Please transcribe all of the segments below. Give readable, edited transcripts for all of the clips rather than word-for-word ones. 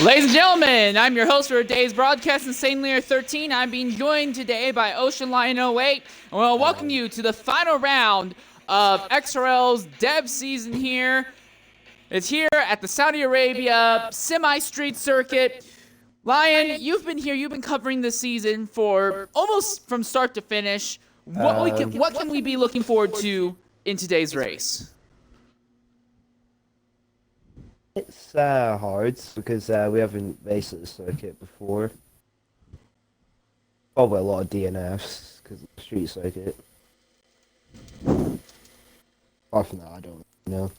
Ladies and gentlemen, I'm your host for today's broadcast, Insane Lear 13. I'm being joined today by Ocean Lion 08, and we'll welcome you to the final round of XRL's Dev season here. It's here at the Saudi Arabia semi-street circuit. Lion, you've been covering this season for almost from start to finish. What can we be looking forward to in today's race? It's hard because we haven't raced at the circuit before. Probably a lot of DNFs because of the street circuit. Apart from that, I don't know.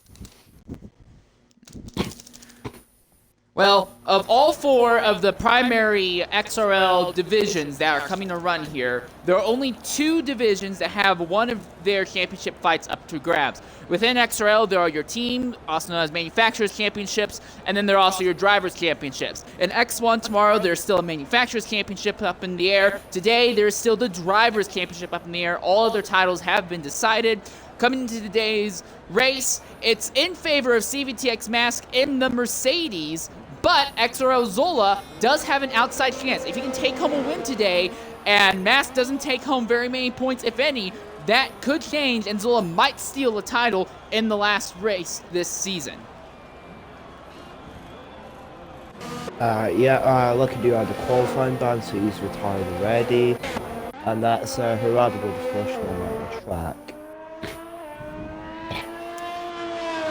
Well, of all four of the primary XRL divisions that are coming to run here, there are only two divisions that have one of their championship fights up to grabs. Within XRL, there are your team, also known as manufacturers championships, and then there are also your drivers championships. In X1 tomorrow, there's still a manufacturers championship up in the air. Today, there's still the drivers championship up in the air. All other titles have been decided. Coming into today's race, it's in favor of CVTX Mask in the Mercedes, but XRL Zola does have an outside chance. If he can take home a win today, and Mask doesn't take home very many points, if any, that could change, and Zola might steal the title in the last race this season. Lucky do have the qualifying ban, so he's retired already. And that's Gerardo, the first one on the track.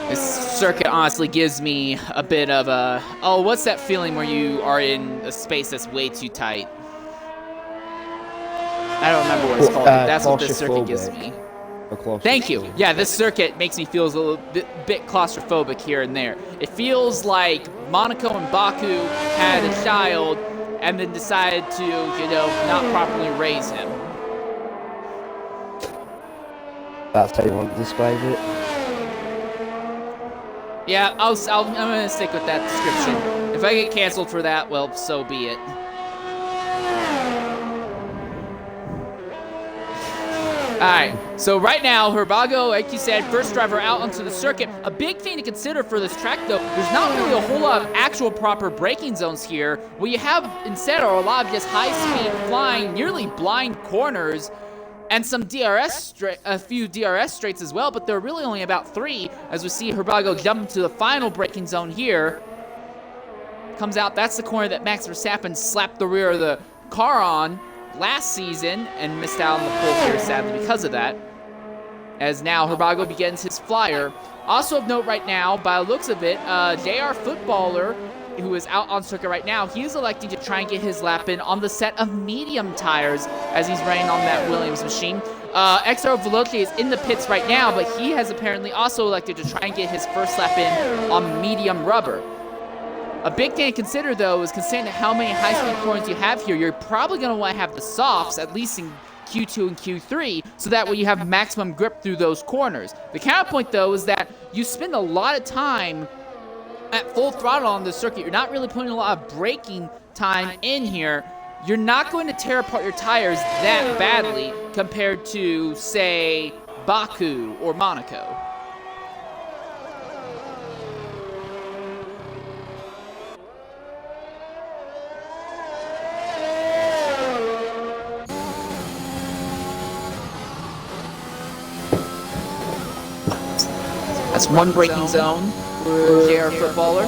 This circuit honestly gives me a bit of a, what's that feeling where you are in a space that's way too tight? I don't remember what it's called. That's what this circuit gives me. Thank you. Yeah, this circuit makes me feel a little bit claustrophobic here and there. It feels like Monaco and Baku had a child and then decided to, not properly raise him. That's how you want to describe it? Yeah, I'm going to stick with that description. If I get canceled for that, well, so be it. Alright, so right now, Herbago, like you said, first driver out onto the circuit. A big thing to consider for this track, though, there's not really a whole lot of actual proper braking zones here. What you have instead are a lot of just high-speed flying, nearly blind corners, and some a few DRS straights as well, but there are really only about 3, as we see Herbago jump into the final braking zone here. Comes out, that's the corner that Max Verstappen slapped the rear of the car on last season and missed out on the pole here, sadly, because of that. As now Herbago begins his flyer. Also of note right now, by the looks of it, JR Footballer, who is out on circuit right now, he is electing to try and get his lap in on the set of medium tires as he's running on that Williams machine. XR Veloce is in the pits right now, but he has apparently also elected to try and get his first lap in on medium rubber. A big thing to consider, though, is considering how many high-speed corners you have here, you're probably going to want to have the softs, at least in Q2 and Q3, so that way you have maximum grip through those corners. The counterpoint, though, is that you spend a lot of time at full throttle on the circuit. You're not really putting a lot of braking time in here. You're not going to tear apart your tires that badly compared to, say, Baku or Monaco. That's one braking zone for JR Footballer.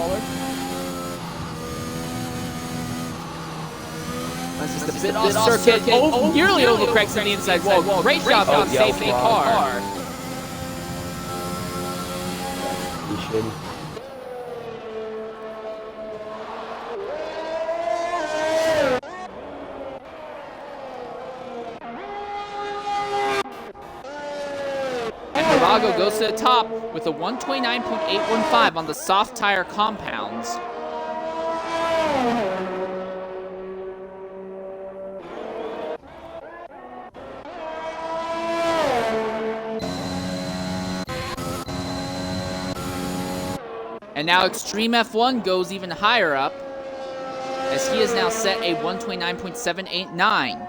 That's just a bit off circuit. Nearly overcorrects on the inside wall. Great job on saving a car. Herbago goes to the top with a 129.815 on the soft tire compounds. And now Extreme F1 goes even higher up, as he has now set a 129.789.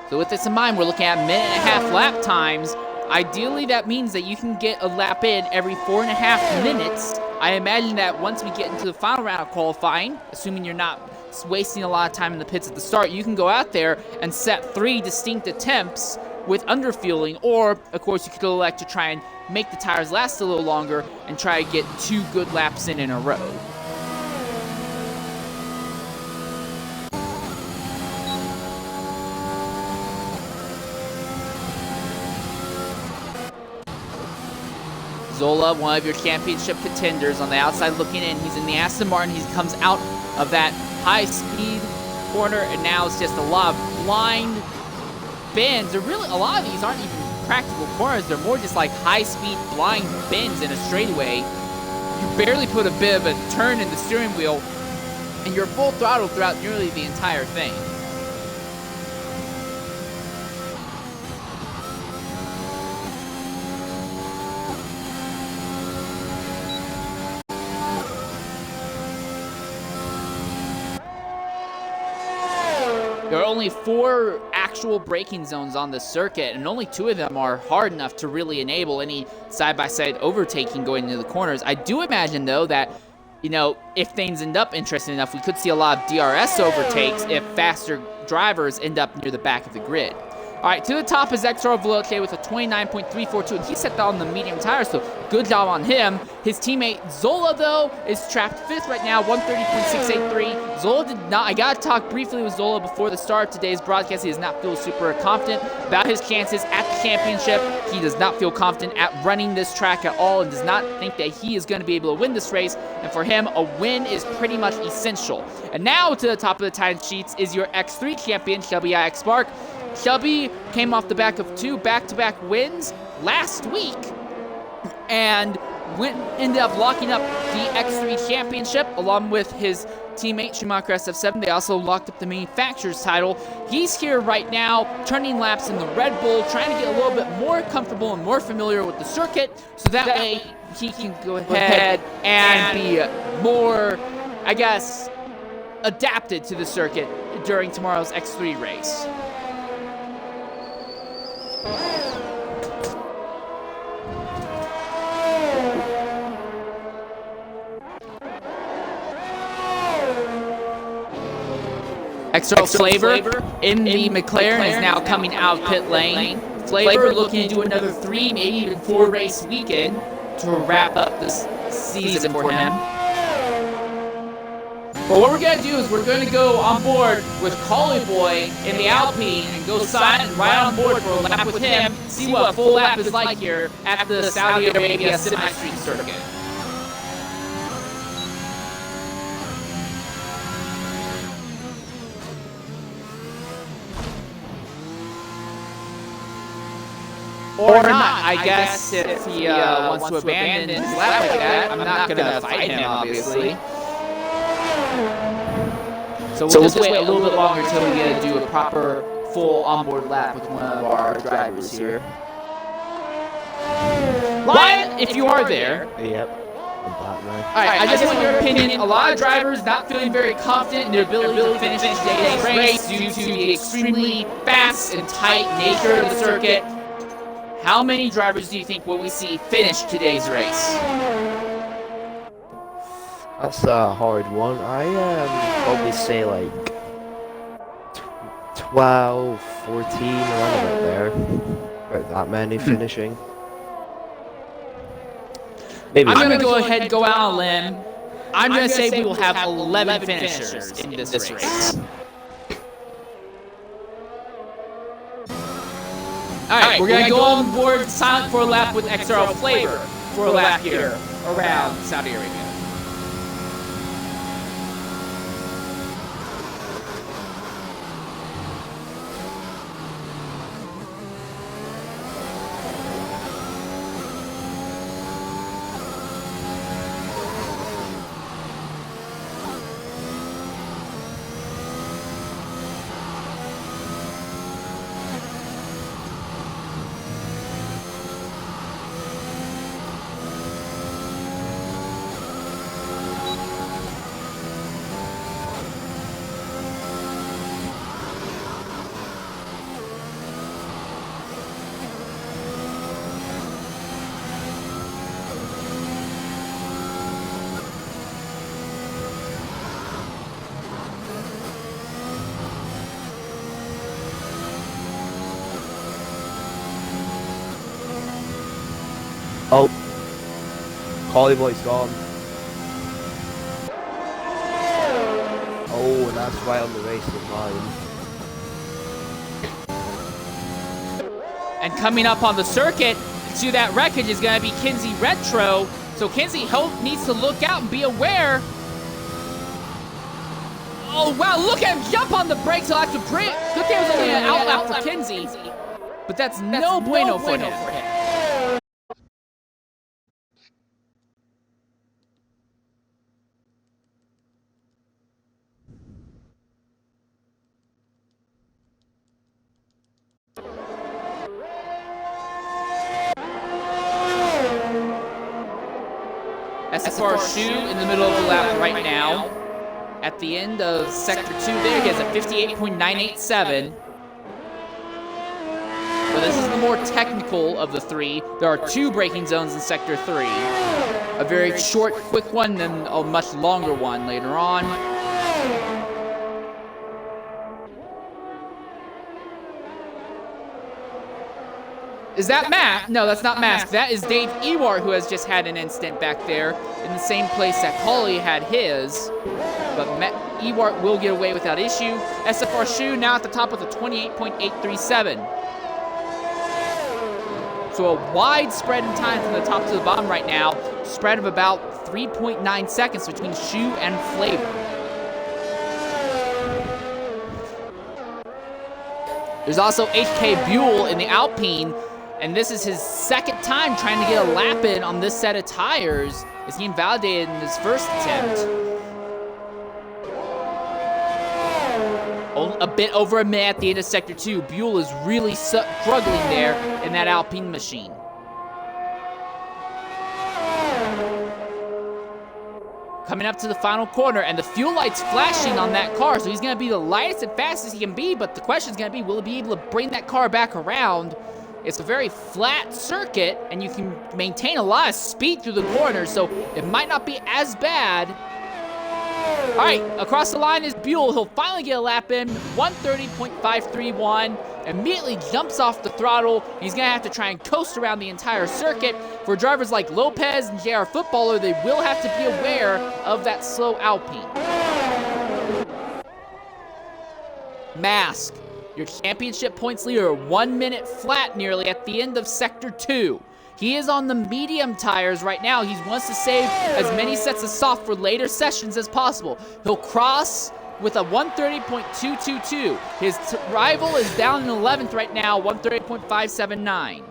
So with this in mind, we're looking at minute and a half lap times. Ideally, that means that you can get a lap in every 4.5 minutes I imagine that once we get into the final round of qualifying, assuming you're not wasting a lot of time in the pits at the start, you can go out there and set 3 distinct attempts with underfueling, or of course you could elect to try and make the tires last a little longer and try to get 2 good laps in a row. Zola, one of your championship contenders, on the outside looking in. He's in the Aston Martin. He comes out of that high-speed corner, and now it's just a lot of blind bends. They're really, a lot of these aren't even practical corners. They're more just like high-speed blind bends in a straightaway. You barely put a bit of a turn in the steering wheel, and you're full throttle throughout nearly the entire thing. There are only 4 actual braking zones on the circuit, and only 2 of them are hard enough to really enable any side-by-side overtaking going into the corners. I do imagine, though, that, you know, if things end up interesting enough, we could see a lot of DRS overtakes if faster drivers end up near the back of the grid. All right, to the top is XR Veloce with a 29.342, and he set that on the medium tire, so good job on him. His teammate Zola, though, is trapped 5th right now, 130.683. Zola did not, I got to talk briefly with Zola before the start of today's broadcast. He does not feel super confident about his chances at the championship. He does not feel confident at running this track at all and does not think that he is going to be able to win this race. And for him, a win is pretty much essential. And now to the top of the time sheets is your X3 champion, Shelby IX Spark. Shelby came off the back of 2 back-to-back wins last week and ended up locking up the X3 championship along with his teammate Schumacher SF7. They also locked up the manufacturer's title. He's here right now turning laps in the Red Bull, trying to get a little bit more comfortable and more familiar with the circuit so that way he can go ahead and be more, I guess, adapted to the circuit during tomorrow's X3 race. Extra flavor in the McLaren is now coming out of pit lane. Flavor looking to do another 3, maybe even 4 race weekend to wrap up this season for him. But what we're going to do is we're going to go on board with Collie Boy in the Alpine and go silent right on board for a lap with him, see what a full lap is like here at the Saudi Arabia semi-street circuit. Or not, I guess, if he wants to abandon his lap like that. I'm not going to fight him, obviously. So we'll just wait a little bit longer until we get to do a proper full onboard lap with one of our drivers here. Lion, if you are there. Yep, I'm back now. Alright, I just want your opinion. A lot of drivers not feeling very confident in their ability to finish today's race due to the extremely fast and tight nature of the circuit. How many drivers do you think will we see finish today's race? That's a hard one. I probably say like 12, 14, around about there. About that many finishing. Maybe. I'm going to go ahead and go out on a limb. I'm going to say we will have 11 finishers in this race. Alright, we're going to go on board silent for a lap with XRL Flavor for a lap here around Saudi Arabia. Oh, Collie Boy's gone. Oh, and that's right on the racing line. And coming up on the circuit to that wreckage is going to be Kinsey Retro. So Kinsey needs to look out and be aware. Oh, wow, look at him jump on the brakes. He'll have to brake. Good thing it was only an out for Kinsey. But that's no bueno for him. SFR Shu in the middle of the lap right now. At the end of Sector 2 there, he has a 58.987. But this is the more technical of the three. There are 2 braking zones in Sector 3. A very short, quick one, and a much longer one later on. Is that Mask? No, that's not Mask. That is Dave Ewart, who has just had an incident back there in the same place that Collie had his. But Ewart will get away without issue. SFR Shu now at the top with a 28.837. So a wide spread in time from the top to the bottom right now. Spread of about 3.9 seconds between Shu and Flavor. There's also HK Buell in the Alpine. And this is his second time trying to get a lap in on this set of tires, as he invalidated in his first attempt. A bit over a minute at the end of Sector 2. Buell is really struggling there in that Alpine machine. Coming up to the final corner, and the fuel light's flashing on that car, so he's going to be the lightest and fastest he can be, but the question is going to be, will he be able to bring that car back around? It's a very flat circuit, and you can maintain a lot of speed through the corners, so it might not be as bad. All right, across the line is Buell. He'll finally get a lap in, 130.531. Immediately jumps off the throttle. He's going to have to try and coast around the entire circuit. For drivers like Lopez and JR Footballer, they will have to be aware of that slow Alpine. Mask, your championship points leader, 1 minute flat nearly at the end of Sector 2. He is on the medium tires right now. He wants to save as many sets of soft for later sessions as possible. He'll cross with a 130.222. His rival is down in 11th right now, 130.579.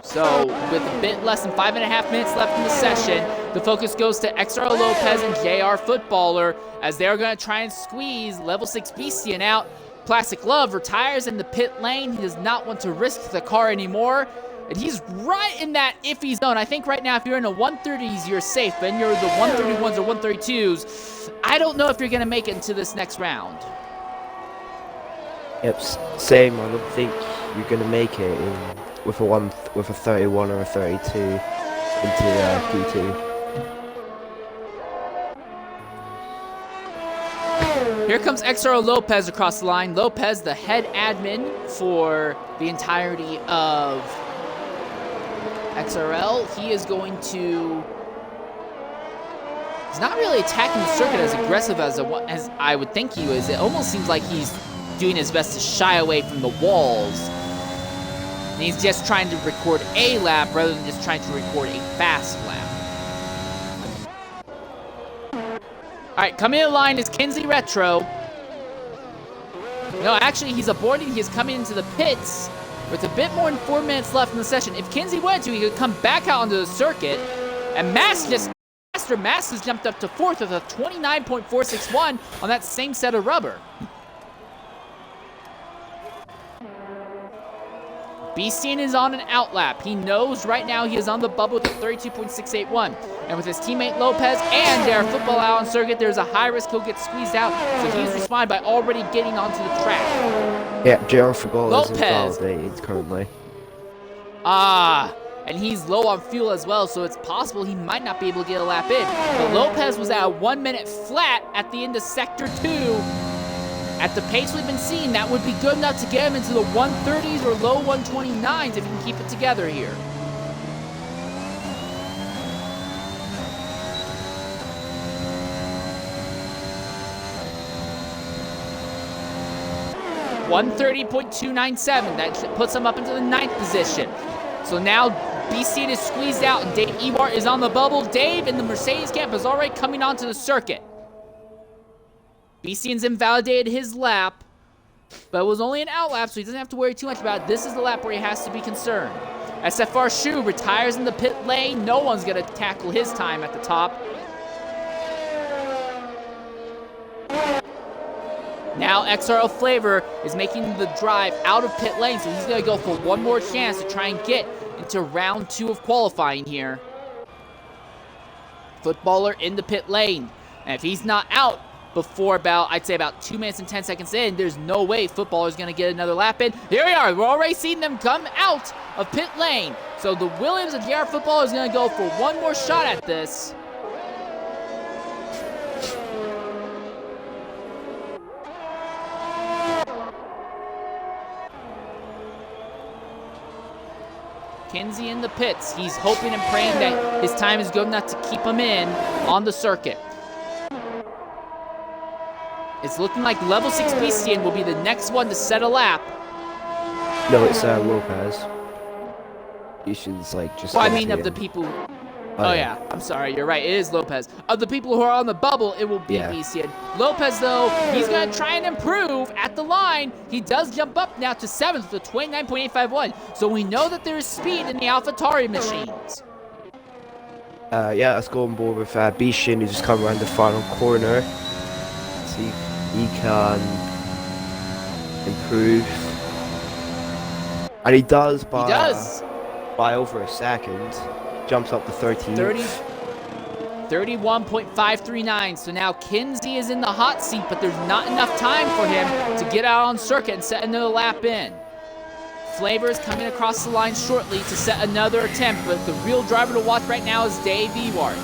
So, with a bit less than 5.5 minutes left in the session, the focus goes to XR Lopez and JR Footballer, as they're going to try and squeeze Level 6 Beastian out. Plastic Love retires in the pit lane. He does not want to risk the car anymore. And he's right in that iffy zone. I think right now, if you're in the 130s, you're safe. But you're the 131s or 132s, I don't know if you're going to make it into this next round. Yep, same. I don't think you're going to make it with a 31 or a 32 into Q2. Here comes XRO Lopez across the line. Lopez, the head admin for the entirety of XRL. He is going to... He's not really attacking the circuit as aggressive as I would think he was. It almost seems like he's doing his best to shy away from the walls. And he's just trying to record a lap rather than just trying to record a fast lap. All right, coming in the line is Kinsey Retro. No, actually, he's aborting. He's coming into the pits with a bit more than 4 minutes left in the session. If Kinsey wanted to, he could come back out onto the circuit. And Mask has jumped up to 4th with a 29.461 on that same set of rubber. Beastian is on an outlap. He knows right now he is on the bubble with a 32.681. And with his teammate Lopez and their football out on circuit, there's a high risk he'll get squeezed out. So he's responded by already getting onto the track. Yeah, JR Football is invalidated currently. And he's low on fuel as well, so it's possible he might not be able to get a lap in. But Lopez was at a 1 minute flat at the end of Sector 2. At the pace we've been seeing, that would be good enough to get him into the 130s or low 129s if he can keep it together here. .297, that puts him up into the 9th position. So now BC is squeezed out and Dave Ewart is on the bubble. Dave in the Mercedes camp is already coming onto the circuit. BC's invalidated his lap, but it was only an out lap, so he doesn't have to worry too much about it. This is the lap where he has to be concerned. SFR Shu retires in the pit lane. No one's going to tackle his time at the top. Now XRL Flavor is making the drive out of pit lane, so he's going to go for one more chance to try and get into round 2 of qualifying here. Footballer in the pit lane. And if he's not out before I'd say about 2 minutes and 10 seconds in, there's no way Footballer's going to get another lap in. Here we are. We're already seeing them come out of pit lane. So the Williams and JR Footballer is going to go for one more shot at this. Kinsey in the pits. He's hoping and praying that his time is good enough to keep him in on the circuit. It's looking like level 6 BCN will be the next one to set a lap. No, it's Lopez. You should just. Well, I mean, of the people. Oh yeah, I'm sorry. You're right. It is Lopez. Of the people who are on the bubble, it will be BCN. Lopez, though, he's going to try and improve at the line. He does jump up now to 7th with a 29.851. So we know that there is speed in the AlphaTauri machines. Yeah, let's go on board with Bishin, who's just come around the final corner. See if he can improve. And he does by over a second. Jumps up to 31.539. So now Kinsey is in the hot seat, but there's not enough time for him to get out on circuit and set another lap in. Flavor is coming across the line shortly to set another attempt, but the real driver to watch right now is Dave Ewart.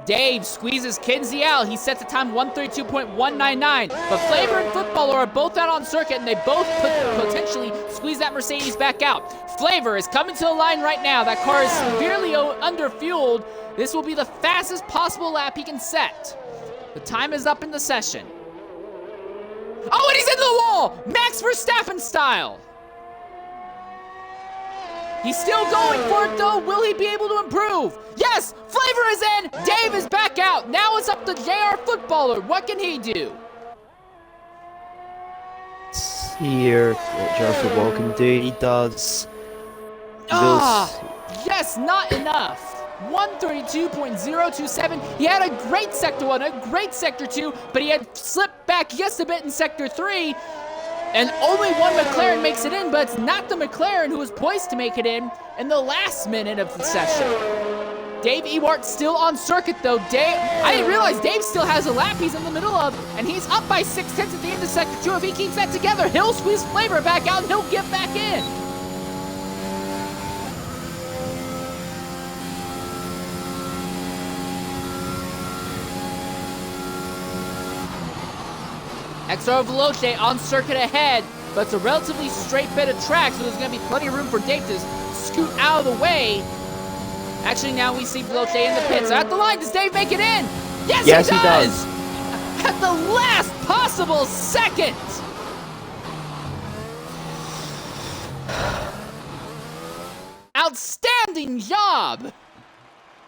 Dave squeezes Kinsey out. He sets a time 132.199. But Flavor and Footballer are both out on circuit, and they both potentially squeeze that Mercedes back out. Flavor is coming to the line right now. That car is severely under-fueled. This will be the fastest possible lap he can set. The time is up in the session. Oh, and he's into the wall! Max Verstappen style! He's still going for it, though. Will he be able to improve? Yes! Flavor is in! Dave is back out! Now it's up to JR Footballer. What can he do? Here, what JR Footballer can do, he does... Yes, not enough. 132.027. He had a great Sector 1, a great Sector 2, but he had slipped back just a bit in Sector 3. And only one McLaren makes it in, but it's not the McLaren who was poised to make it in the last minute of the session. Dave Ewart still on circuit, though. I didn't realize Dave still has a lap he's in the middle of, and he's up by 6/10 at the end of Sector 2. If he keeps that together, he'll squeeze Flavor back out, and he'll get back in. XR Veloce on circuit ahead, but it's a relatively straight bit of track, so there's going to be plenty of room for Dave to scoot out of the way. Actually, now we see Veloce in the pits. At the line, does Dave make it in? Yes, he does! at the last possible second. Outstanding job.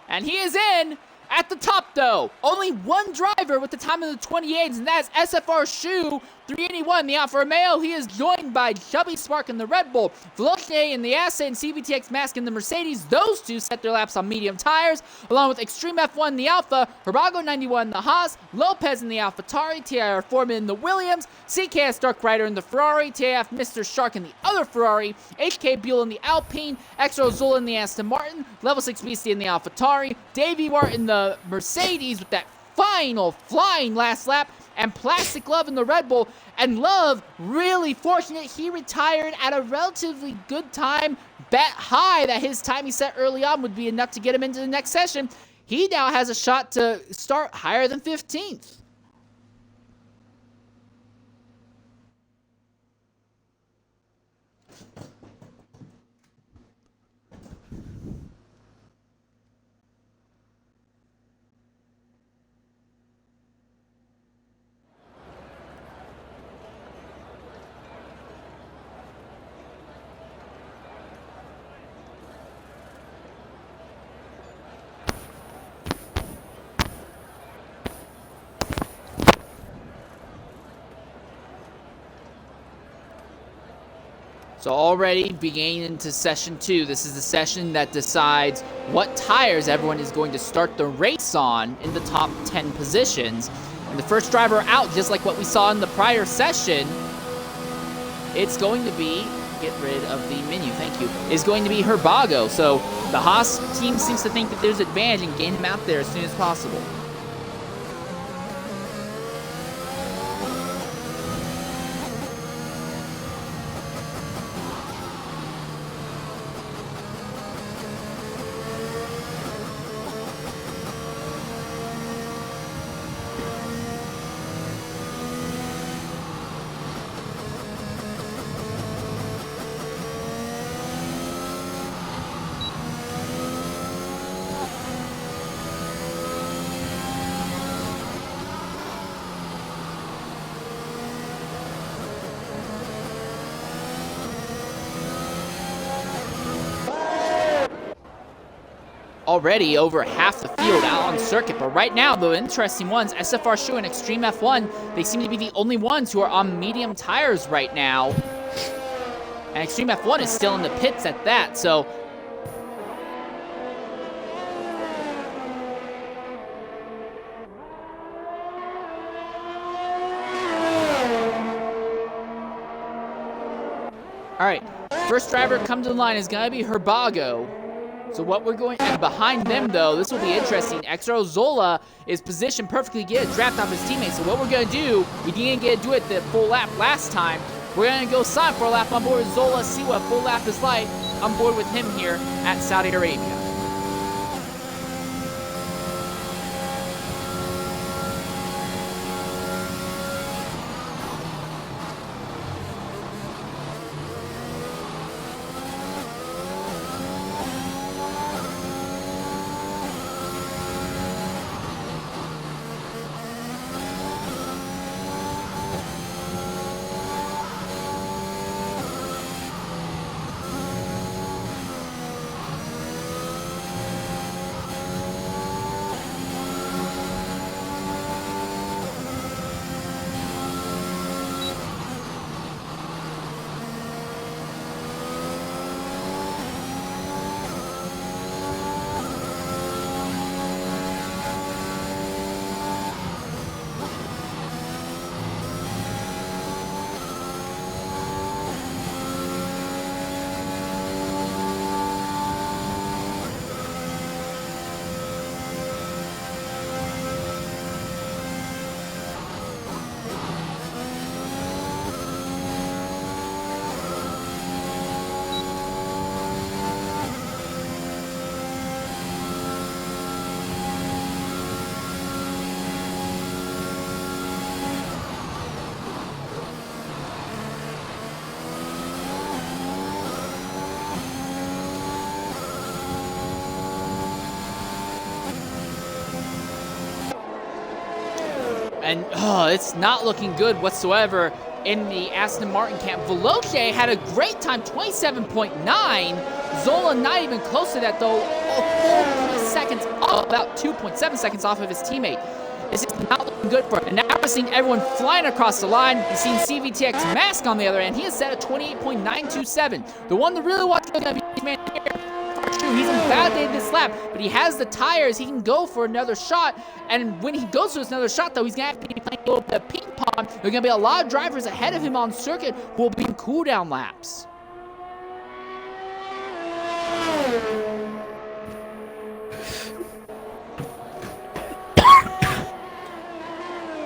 And he is in at the top, though. Only one driver with the time of the 28s, and that is SFR Shu, 381 in the Alfa Romeo. He is joined by Chubby Spark in the Red Bull, Veloce in the Asa, and CVTX Mask in the Mercedes. Those two set their laps on medium tires, along with Extreme F1 in the Alfa, Herbago 91 in the Haas, Lopez in the AlphaTauri, TIR Foreman in the Williams, CKS Dark Rider in the Ferrari, TIF Mr. Shark in the other Ferrari, HK Buell in the Alpine, Extra Zola in the Aston Martin, Level 6 Beastie in the AlphaTauri, Davey Wart in the Mercedes with that final flying last lap, and Plastic Love in the Red Bull. And Love, really fortunate, he retired at a relatively good time. Bet high that his time he set early on would be enough to get him into the next session. He now has a shot to start higher than 15th. So already beginning into session 2, this is the session that decides what tires everyone is going to start the race on in the top 10 positions. And the first driver out, just like what we saw in the prior session, it's going to be, get rid of the menu, thank you, is going to be Herbago. So the Haas team seems to think that there's advantage in getting him out there as soon as possible. Already over half the field out on circuit, but right now the interesting ones, SFR Shu and Extreme F1, they seem to be the only ones who are on medium tires right now. And Extreme F1 is still in the pits at that, so alright, first driver come to the line is gonna be Herbago. So what we're going, and behind them though, this will be interesting. Extra Zola is positioned perfectly to get a draft off his teammates. So what we're gonna do, we didn't get to do it the full lap last time. We're gonna go sign for a lap on board with Zola, see what full lap is like on board with him here at Saudi Arabia. And it's not looking good whatsoever in the Aston Martin camp. Veloce had a great time, 27.9. Zola not even close to that though, a full 3 seconds off, about 2.7 seconds off of his teammate. This is not looking good for him. And now we're seeing everyone flying across the line. You've seen CVTX Mask on the other end. He is set at 28.927. The one to really watch is going to be this man here. He's invalidated this lap, but he has the tires. He can go for another shot. And when he goes for another shot, though, he's going to have to be playing a little bit of ping pong. There are going to be a lot of drivers ahead of him on circuit who will be in cooldown laps.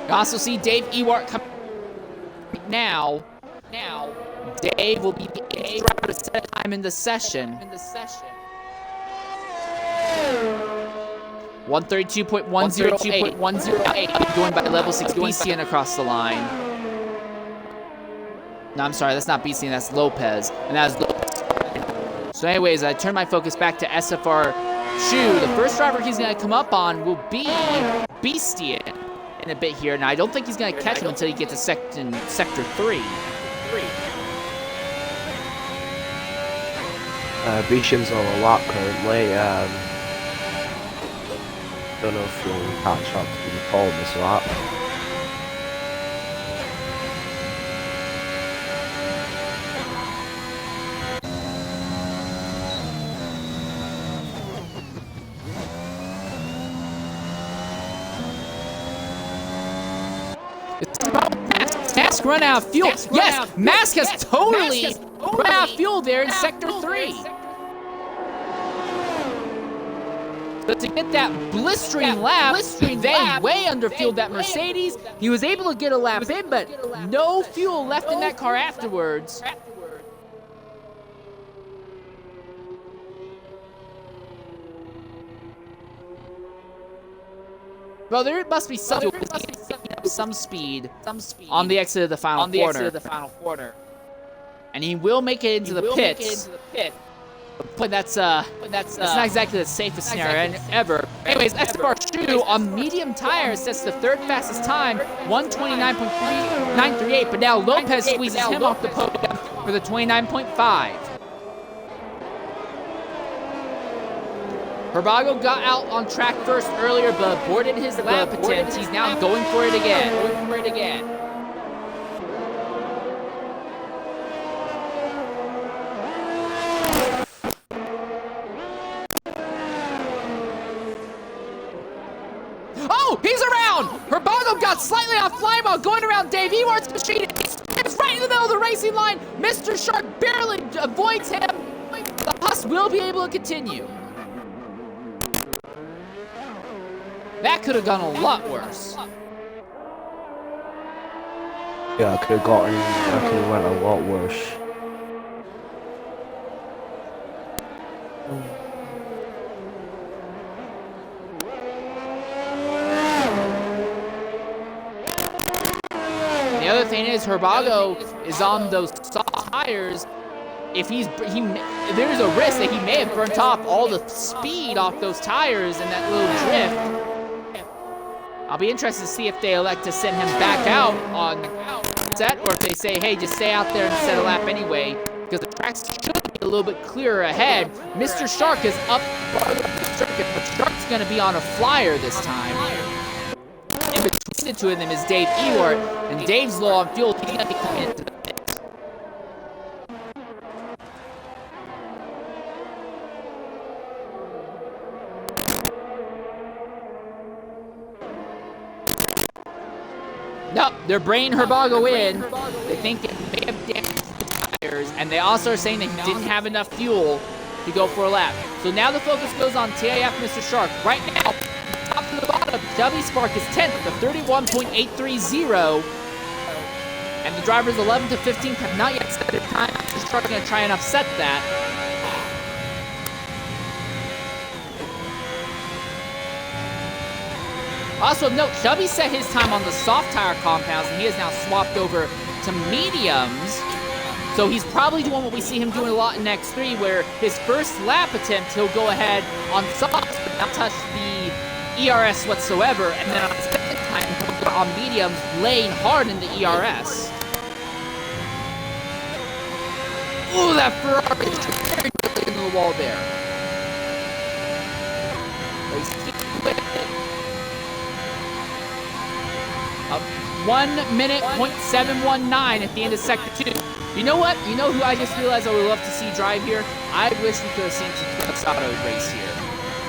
You also see Dave Ewart coming now. Dave will be the 8th driver to set time in the session. 132.108. Going by level 6 BCN across the line. No, I'm sorry, that's not BCN, that's Lopez. And that is Lopez. So anyways, I turn my focus back to SFR Shu. The first driver he's going to come up on will be Beastian in a bit here. Now, I don't think he's going to catch him until he gets to Sector 3. Beasham's on a lap currently. Don't know if he'll catch up to the call this lap. Mask run out of fuel. Yes, Mask has totally run out of fuel there in Sector 3. So to get that blistering lap, they way underfueled that Mercedes. He was able to get a lap in, but no fuel left in that car afterwards. Well, there must be some speed on the exit of the final corner. And he will make it into the pits. But that's not exactly the safest scenario ever. Anyways, SFR Shu on medium tires sets the third fastest time, 129.938. But now Lopez squeezes him off the podium for the 29.5. Herbago got out on track first earlier, but aborted his lap attempt. He's now going for it again. Oh, he's around! Herbago got slightly off flying while going around Dave Ewart's machine. It's right in the middle of the racing line. Mr. Shark barely avoids him. The Huss will be able to continue. That could have gone a lot worse. Yeah, I could have went a lot worse. The other thing is, Herbago is on those soft tires. If there's a risk that he may have burnt off all the speed off those tires in that little drift. I'll be interested to see if they elect to send him back out on set, or if they say, hey, just stay out there and set a lap anyway, because the tracks should be a little bit clearer ahead. Mr. Shark is up the circuit, but Shark's going to be on a flyer this time. In between the two of them is Dave Ewart, and Dave's low on fuel. He's going to be coming into the pits. Nope, they're bringing Herbago in. They think it may have damaged the tires, and they also are saying that he didn't have enough fuel to go for a lap. So now the focus goes on TAF Mr. Shark. Right now, top to the bottom, Chubby Spark is 10th with a 31.830. And the drivers 11 to 15th have not yet set their time. Mr. Shark going to try and upset that. Also note, Chubby set his time on the soft tire compounds, and he has now swapped over to mediums. So he's probably doing what we see him doing a lot in X3, where his first lap attempt, he'll go ahead on softs, but not touch the ERS whatsoever, and then on his second time, he'll go on mediums, laying hard in the ERS. Ooh, that Ferrari is very quickly into the wall there. But he's keeping with it. 1 minute, 0.719 at the end of Sector 2. You know what? You know who I just realized I would love to see drive here? I wish we could have seen Sato race here.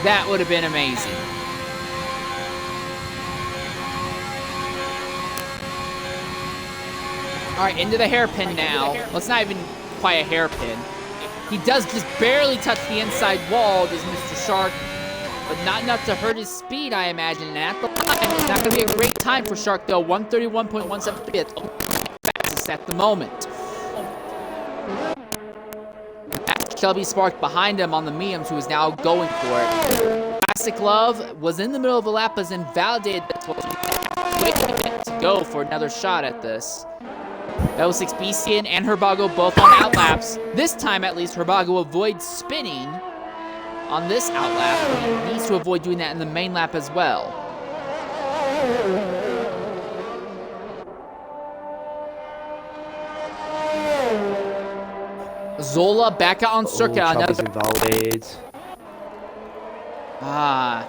That would have been amazing. All right, into the hairpin now. Well, it's not even quite a hairpin. He does just barely touch the inside wall, does Mr. Shark, but not enough to hurt his speed, I imagine. And at the line, it's not going to be a great time for Shark, though. 131.175, fastest at the moment. Shelby Spark behind him on the mediums, who is now going for it. Classic Love was in the middle of a lap, as invalidated. That's what to go for another shot at this. L6 Beastian and Herbago both on outlaps. This time, at least, Herbago avoids spinning on this outlap. He needs to avoid doing that in the main lap as well. Zola back out on circuit. Another invalidated. And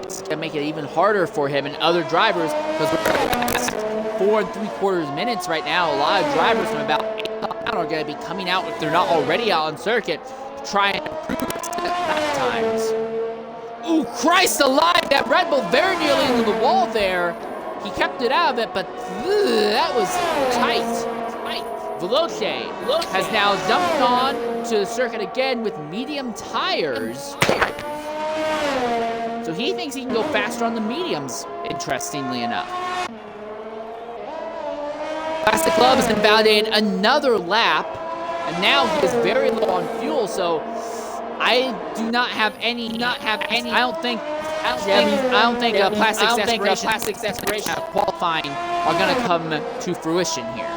it's gonna make it even harder for him and other drivers, because we're past 4 3/4 minutes right now. A lot of drivers from about 8 are gonna be coming out, if they're not already out on circuit, to try and improve lap times. Ooh, Christ alive! That Red Bull very nearly into the wall there. He kept it out of it, but that was tight. Veloce has now jumped on to the circuit again with medium tires. So he thinks he can go faster on the mediums, interestingly enough. Classic Club has invalidated another lap, and now he is very low on fuel, so I do not have any. I don't think Plastic's aspirations of qualifying are going to come to fruition here.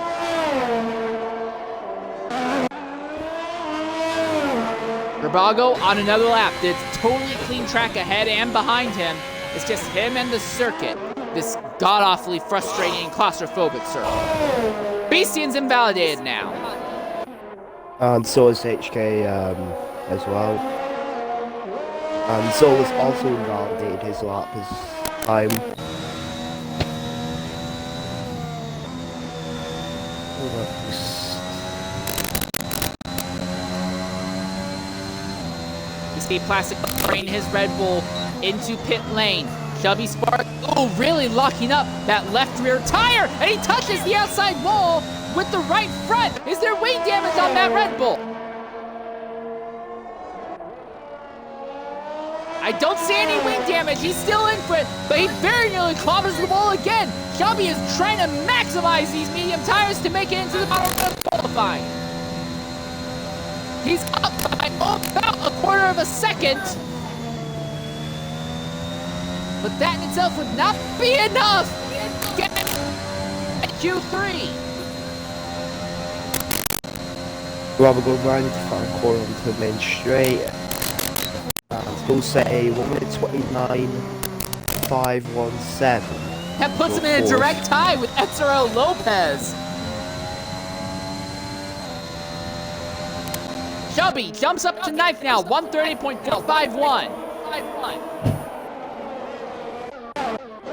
Herbago on another lap. It's totally clean track ahead and behind him. It's just him and the circuit. This god-awfully frustrating and claustrophobic circuit. Beastian's invalidated now. And so is HK as well. And so was also invalidated his lap his time. You see Plastic bringing his Red Bull into pit lane. Shelby Spark, really locking up that left rear tire, and he touches the outside wall with the right front. Is there weight damage on that Red Bull? I don't see any weight damage. He's still in for it, but he very nearly clobbers the wall again. Shelby is trying to maximize these medium tires to make it into the bottom of qualifying. He's up by about 1/4 of a second. But that in itself would not be enough. Get at Q3. Rather go round the front corner onto the main straight. And we'll say 1 minute 29.517. That puts him in a direct tie with Ezra Lopez. Shelby jumps up to ninth now, 130.451.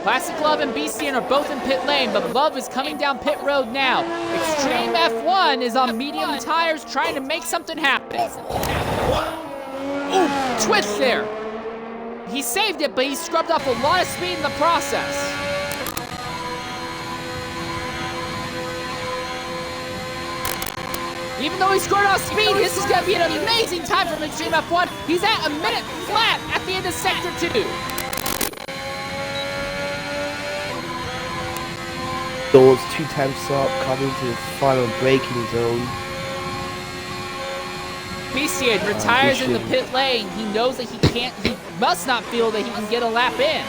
Classic Love and Beastian are both in pit lane, but Love is coming down pit road now. Extreme F1 is on medium tires trying to make something happen. Ooh, twist there. He saved it, but he scrubbed off a lot of speed in the process. Even though he scored off speed, this is going to be an amazing time from Extreme F1. He's at a minute flat at the end of Sector 2. Those 2 temps up, coming to the final braking zone. Beastian retires in the pit lane. He knows that he must not feel that he can get a lap in.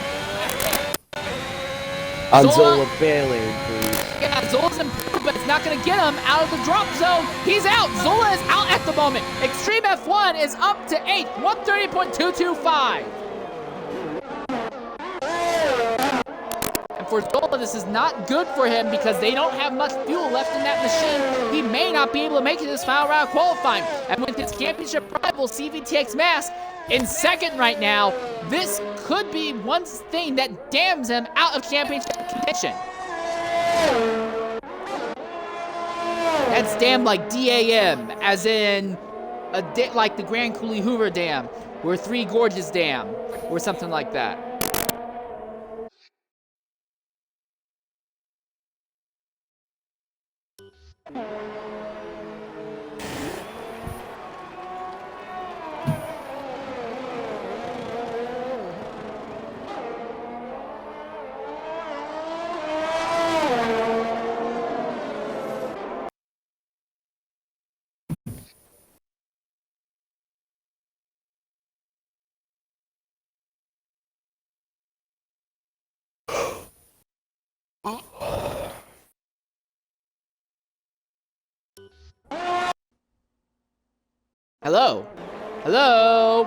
And Zola barely improved. Yeah, Zola's improved, but it's not going to get him out of the drop zone. He's out. Zola is out at the moment. Extreme F1 is up to 8th, 130.225. for Zola, this is not good for him because they don't have much fuel left in that machine. He may not be able to make it this final round qualifying. And with his championship rival, CVTX Mask, in second right now, this could be one thing that damns him out of championship contention. That's damn like DAM, as in like the Grand Coulee Hoover Dam, or Three Gorges Dam, or something like that. Hello? Hello?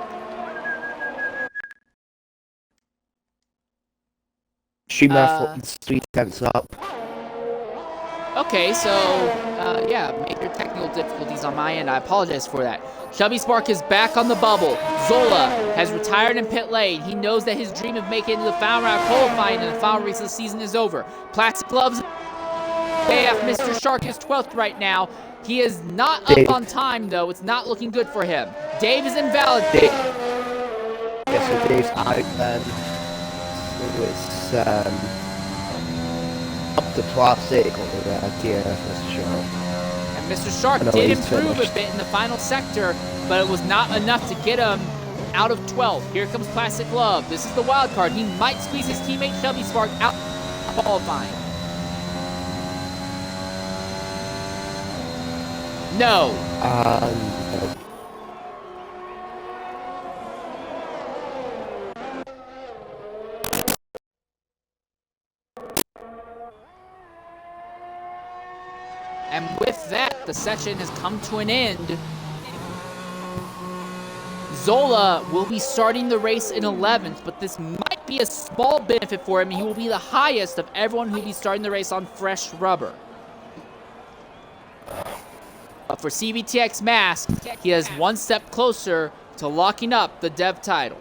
Stream F1's 3/10 up. Okay, so, yeah, major technical difficulties on my end. I apologize for that. Chubby Spark is back on the bubble. Zola has retired in pit lane. He knows that his dream of making it into the final round qualifying and the final race of the season is over. Plastic Gloves, AF Mr. Shark is 12th right now. He is not up on time, though. It's not looking good for him. Dave is invalid. Yes, so Dave's out then. So it's up to plastic on the TNF, Mr. Shark. And Mr. Shark did improve a bit in the final sector, but it was not enough to get him out of 12th. Here comes Plastic Glove. This is the wild card. He might squeeze his teammate Chubby Spark out of qualifying. No. No. And with that, the session has come to an end. Zola will be starting the race in 11th, but this might be a small benefit for him. He will be the highest of everyone who will be starting the race on fresh rubber. But for CVTX Mask, he is one step closer to locking up the dev title.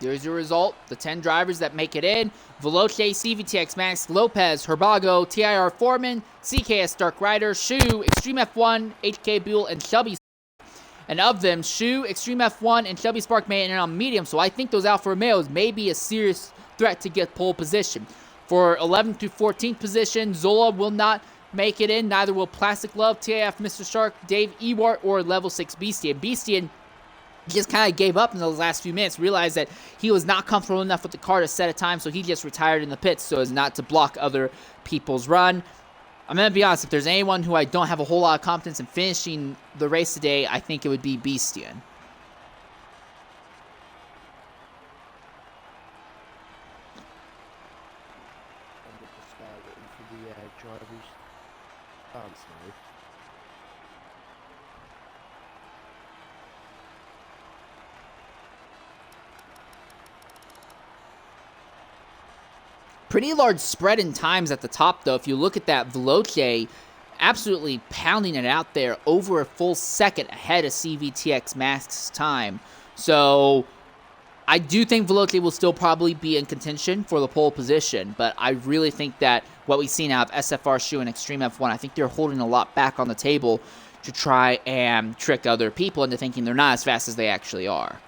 There's your result. The 10 drivers that make it in: Veloce, CVTX Max, Lopez, Herbago, TIR Foreman, CKS Dark Rider, Shu, Extreme F1, HK Buell, and Shelby. And of them, Shu, Extreme F1, and Shelby Spark made it in on medium, so I think those Alfa Romeos may be a serious threat to get pole position. For 11th through 14th position, Zola will not make it in. Neither will Plastic Love, TIF Mr. Shark, Dave Ewart, or Level 6 Beastian. Beastian just kind of gave up in those last few minutes, realized that he was not comfortable enough with the car to set a time, so he just retired in the pits so as not to block other people's run. I'm going to be honest, if there's anyone who I don't have a whole lot of confidence in finishing the race today, I think it would be Beastian. Pretty large spread in times at the top, though. If you look at that, Veloce absolutely pounding it out there, over a full second ahead of CVTX Mask's time. So I do think Veloce will still probably be in contention for the pole position, but I really think that what we've seen out of SFR Shu and Extreme F1, I think they're holding a lot back on the table to try and trick other people into thinking they're not as fast as they actually are.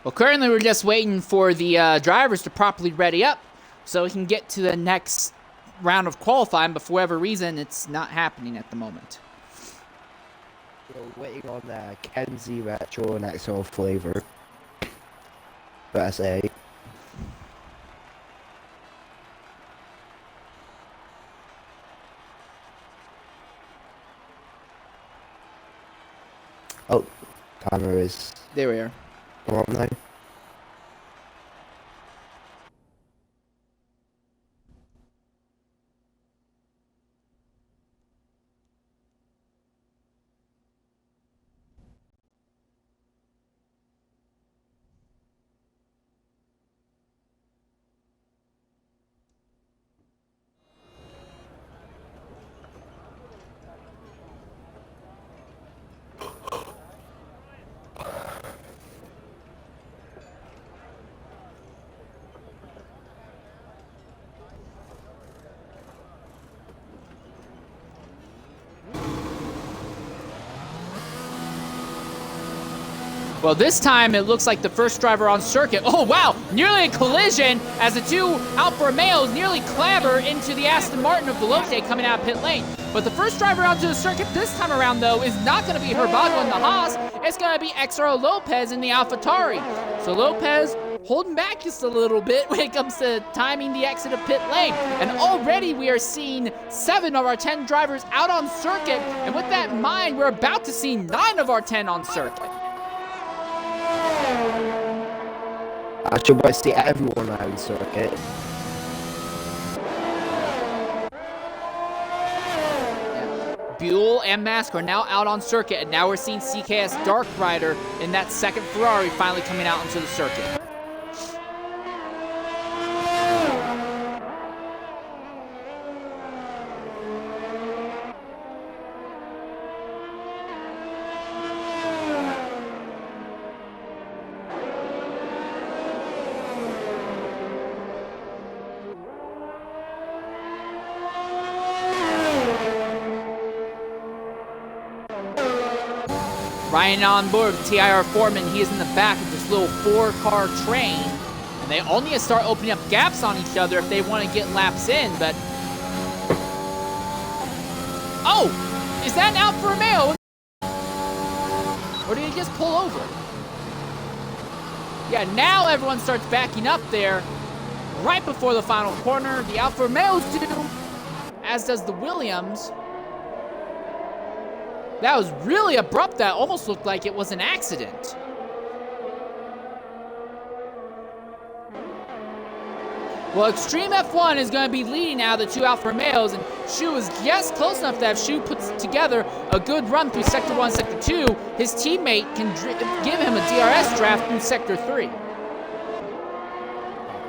Well, currently we're just waiting for the drivers to properly ready up so we can get to the next round of qualifying, but for whatever reason, it's not happening at the moment. We're waiting on Kenzie, Retro, and XO Flavor for SA. Oh, timer is There we are. on now. Well, this time it looks like the first driver on circuit. Oh, wow! Nearly a collision as the two Alfa Romeos nearly clamber into the Aston Martin of Veloce coming out of pit lane. But the first driver onto the circuit this time around, though, is not going to be Herbago in the Haas. It's going to be XRO Lopez in the AlphaTauri. So Lopez holding back just a little bit when it comes to timing the exit of pit lane. And already we are seeing 7 of our 10 drivers out on circuit. And with that in mind, we're about to see 9 of our 10 on circuit. I should probably see everyone out on circuit. Buell and Mask are now out on circuit, and now we're seeing CKS Dark Rider in that second Ferrari finally coming out onto the circuit. Ryan on board with TIR Foreman. He is in the back of this little 4-car train. And they all need to start opening up gaps on each other if they want to get laps in, but... Oh! Is that an Alfa Romeo? Or did he just pull over? Yeah, now everyone starts backing up there. Right before the final corner, the Alfa Romeos do, as does the Williams. That was really abrupt. That almost looked like it was an accident. Well, Extreme F1 is going to be leading out of the 2 Alfa Romeos, and Shu is just close enough that if Shu puts together a good run through Sector 1, Sector 2, his teammate can give him a DRS draft through Sector 3.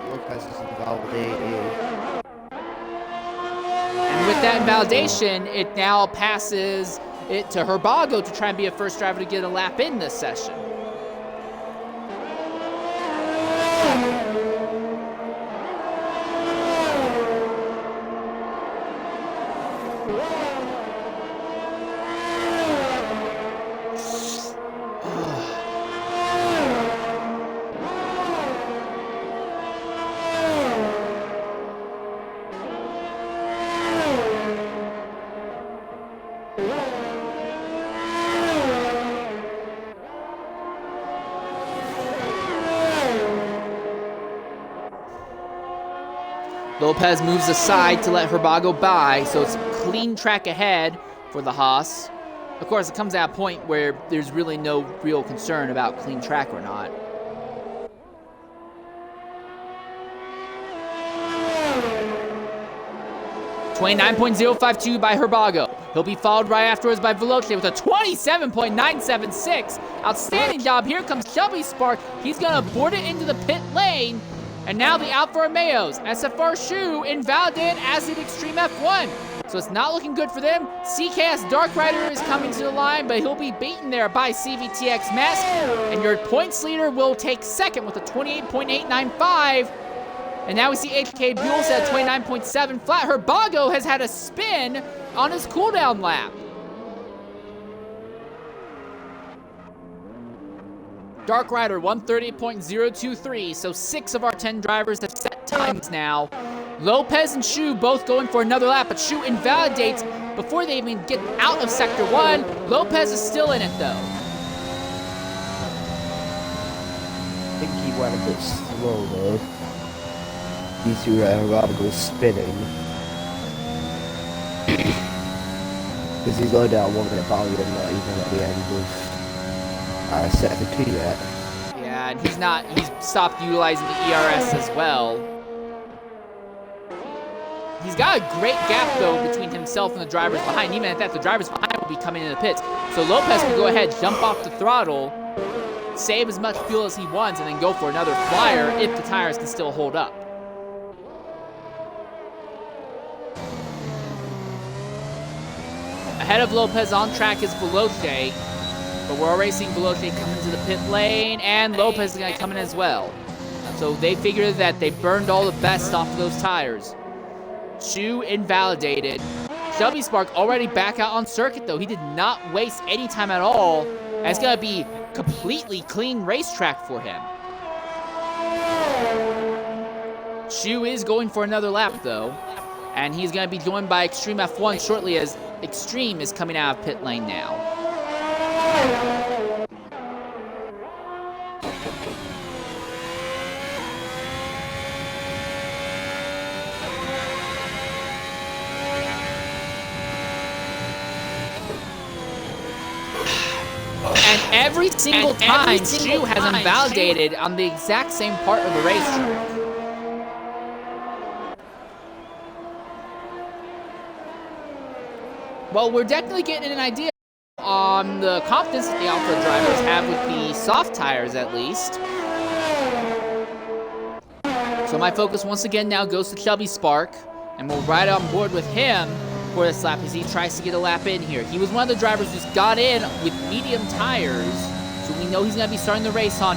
Lopez is invalidated. And with that invalidation, it now passes it to Herbago to try and be a first driver to get a lap in this session. Lopez moves aside to let Herbago by, so it's clean track ahead for the Haas. Of course, it comes at a point where there's really no real concern about clean track or not. .052 by Herbago. He'll be followed right afterwards by Veloce with a 27.976. Outstanding job. Here comes Shelby Spark. He's going to board it into the pit lane. And now the Alfa Romeos. SFR Shu invalidated as did Extreme F1. So it's not looking good for them. CKS Dark Rider is coming to the line, but he'll be beaten there by CVTX Mask. And your points leader will take second with a 28.895. And now we see HK Buell at 29.7 flat. Herbago has had a spin on his cooldown lap. Dark Rider 130.023. So 6 of our 10 drivers have set times now. Lopez and Shu both going for another lap, but Shu invalidates before they even get out of Sector 1. Lopez is still in it though. I think he went a bit slow though. These two rather go spinning. Because he's low down 1 minute value and not even at the end of Sector 2 yet. Yeah, and he's stopped utilizing the ERS as well. He's got a great gap though between himself and the drivers behind. Even at that, the drivers behind will be coming in the pits. So Lopez can go ahead, jump off the throttle, save as much fuel as he wants, and then go for another flyer if the tires can still hold up. Ahead of Lopez on track is Veloce, but we're already seeing Veloce come into the pit lane, and Lopez is going to come in as well. So they figured that they burned all the best off of those tires. Shu invalidated. Shelby Spark already back out on circuit though. He did not waste any time at all. And it's going to be completely clean racetrack for him. Shu is going for another lap though. And he's going to be joined by Extreme F1 shortly as Extreme is coming out of pit lane now. And every single time, Shu has invalidated on the exact same part of the racetrack. Well, we're definitely getting an idea on the confidence that the Alpha drivers have with the soft tires, at least. So my focus once again now goes to Shelby Spark, and we'll ride on board with him for this lap as he tries to get a lap in here. He was one of the drivers who's got in with medium tires, so we know he's going to be starting the race on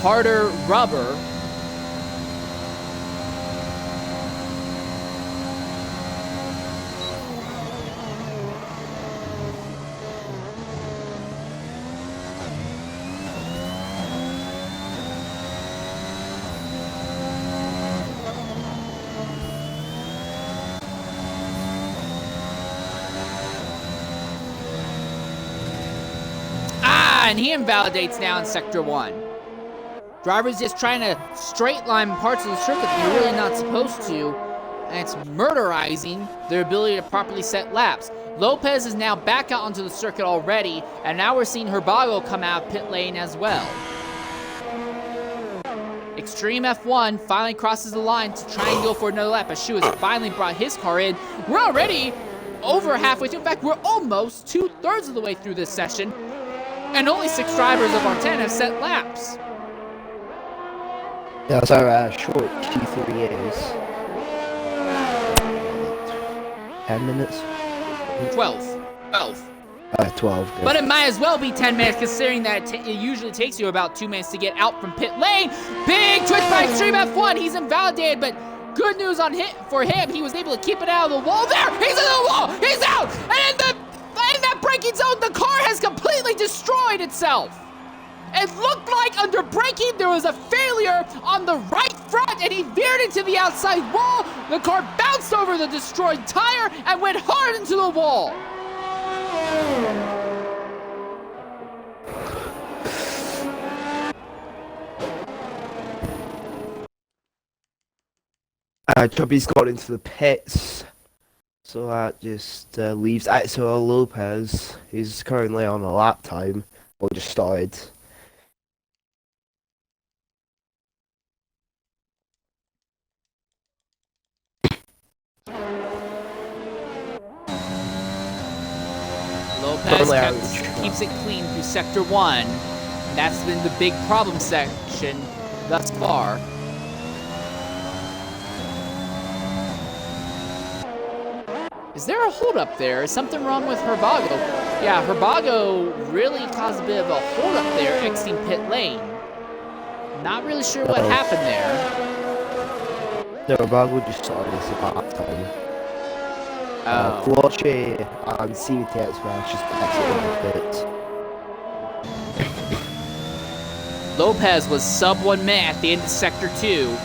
harder rubber. And he invalidates now in Sector 1. Drivers just trying to straight line parts of the circuit that you're really not supposed to, and it's murderizing their ability to properly set laps. Lopez is now back out onto the circuit already, and now we're seeing Herbago come out of pit lane as well. Extreme F1 finally crosses the line to try and go for another lap as Shu has finally brought his car in. We're already over halfway through. In fact, we're almost 2/3 of the way through this session. And only 6 drivers of our 10 have set laps. Yeah, so short Q3 is 10 minutes? 12. 12. Good. But it might as well be 10 minutes considering that it usually takes you about 2 minutes to get out from pit lane. Big twitch by Extreme F1. He's invalidated, but good news for him. He was able to keep it out of the wall. There! He's in the wall! He's out! And in that braking zone, the car has completely destroyed itself. It looked like under braking, there was a failure on the right front, and he veered into the outside wall. The car bounced over the destroyed tire and went hard into the wall. Chubby's got into the pits. So that just leaves Axel Lopez, who's currently on a lap time, or just started. Lopez keeps it clean through Sector 1. And that's been the big problem section thus far. Is there a holdup there? Is something wrong with Herbago? Yeah, Herbago really caused a bit of a holdup there exiting pit lane. Not really sure what happened there. No, Herbago just started this at lap time. Veloce and CVT as well, just exiting the pit. Lopez was sub 1 minute at the end of Sector 2.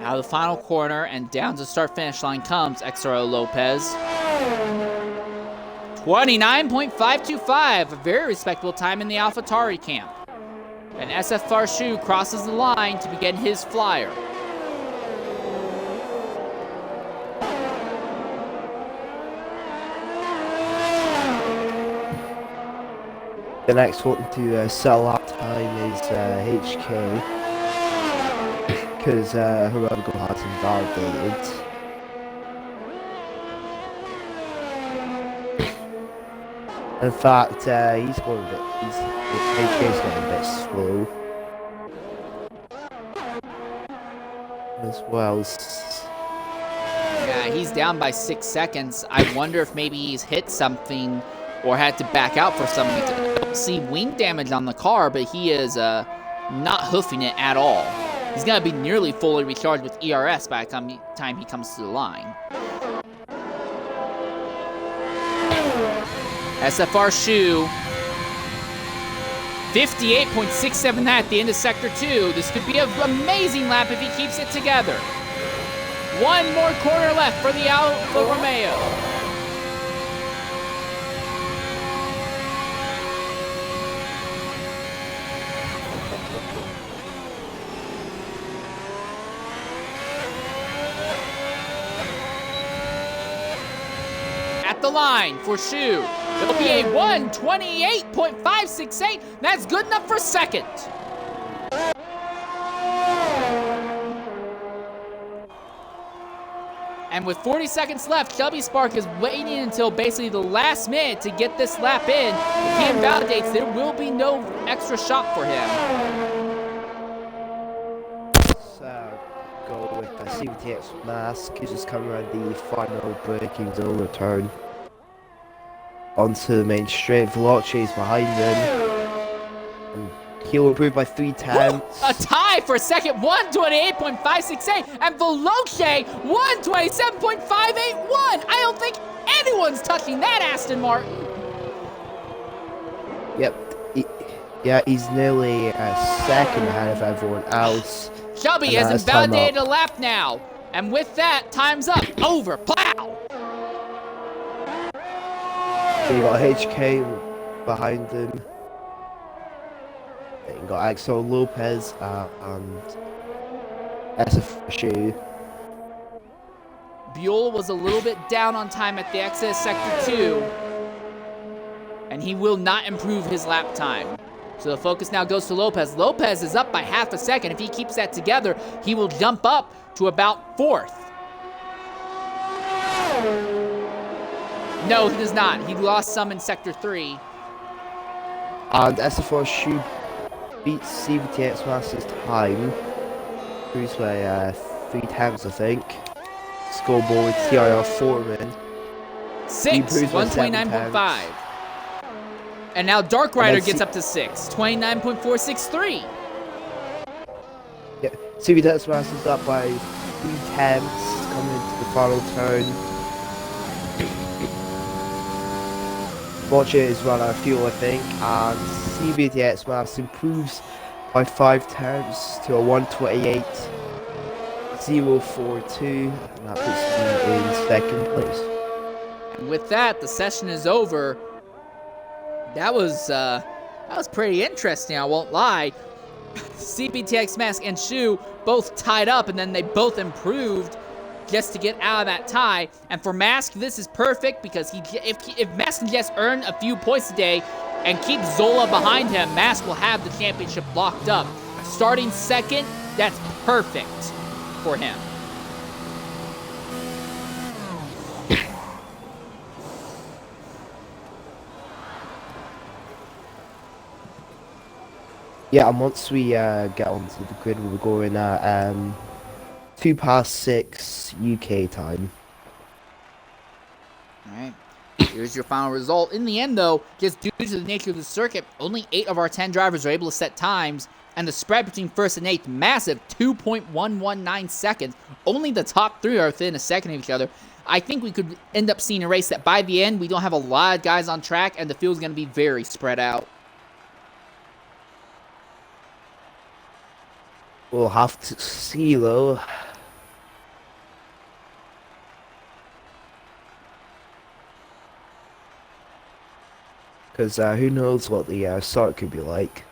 Out of the final corner and down to start-finish line comes XRO Lopez. 29.525, a very respectable time in the AlphaTauri camp. And SFR Shu crosses the line to begin his flyer. The next one to sell that time is HK. Because whoever has invalidated. In fact, he's going a bit. HK's getting a bit slow. As well. Yeah, he's down by 6 seconds. I wonder if maybe he's hit something or had to back out for some reason. I don't see wing damage on the car, but he is not hoofing it at all. He's going to be nearly fully recharged with ERS by the time he comes to the line. SFR Shu, 58.679 at the end of Sector 2. This could be an amazing lap if he keeps it together. One more corner left for the Alfa Romeo. At the line for Shu. It'll be a 1:28.568. That's good enough for second. And with 40 seconds left, Shelby Spark is waiting until basically the last minute to get this lap in. If he invalidates, there will be no extra shot for him. Let's go with the CVTX mask. He's just coming around the final braking zone return. Onto the main straight. Veloce is behind him. And he'll improve by 3 tenths. A tie for second, 1:28.568, and Veloce 1:27.581. I don't think anyone's touching that Aston Martin. Yep. He's nearly a second ahead of everyone else. Shelby has invalidated a lap now. And with that, time's up. Over. Plow. So you got HK behind him. Then you got Axel Lopez and SFSU. Buell was a little bit down on time at the exit of Sector 2. And he will not improve his lap time. So the focus now goes to Lopez. Lopez is up by half a second. If he keeps that together, he will jump up to about 4th. No, he does not. He lost some in Sector 3. And SFR Shu beats CVTX Masters time. Cruise by 3 times, I think. Scoreboard TIR Foreman. 6, 129.5. And now Dark Rider gets up to 6, 29.463. Yeah, CVTX Masters up by 3 tenths coming into the final turn. Watch it as well, I feel, I think, and CVTX Masters improves by 5 tenths to a 1:28.042, and that puts me in second place. And with that, the session is over. That was pretty interesting, I won't lie. CBTX Mask and Shu both tied up, and then they both improved just to get out of that tie. And for Mask, this is perfect because if Mask can just earn a few points today and keep Zola behind him, Mask will have the championship locked up. Starting second, that's perfect for him. Yeah, and once we get onto the grid, we'll be going at 2:06 UK time. All right. Here's your final result. In the end, though, just due to the nature of the circuit, only 8 of our 10 drivers are able to set times, and the spread between first and 8th, massive 2.119 seconds. Only the top 3 are within a second of each other. I think we could end up seeing a race that by the end, we don't have a lot of guys on track, and the field's going to be very spread out. We'll have to see, though. Because who knows what the start could be like.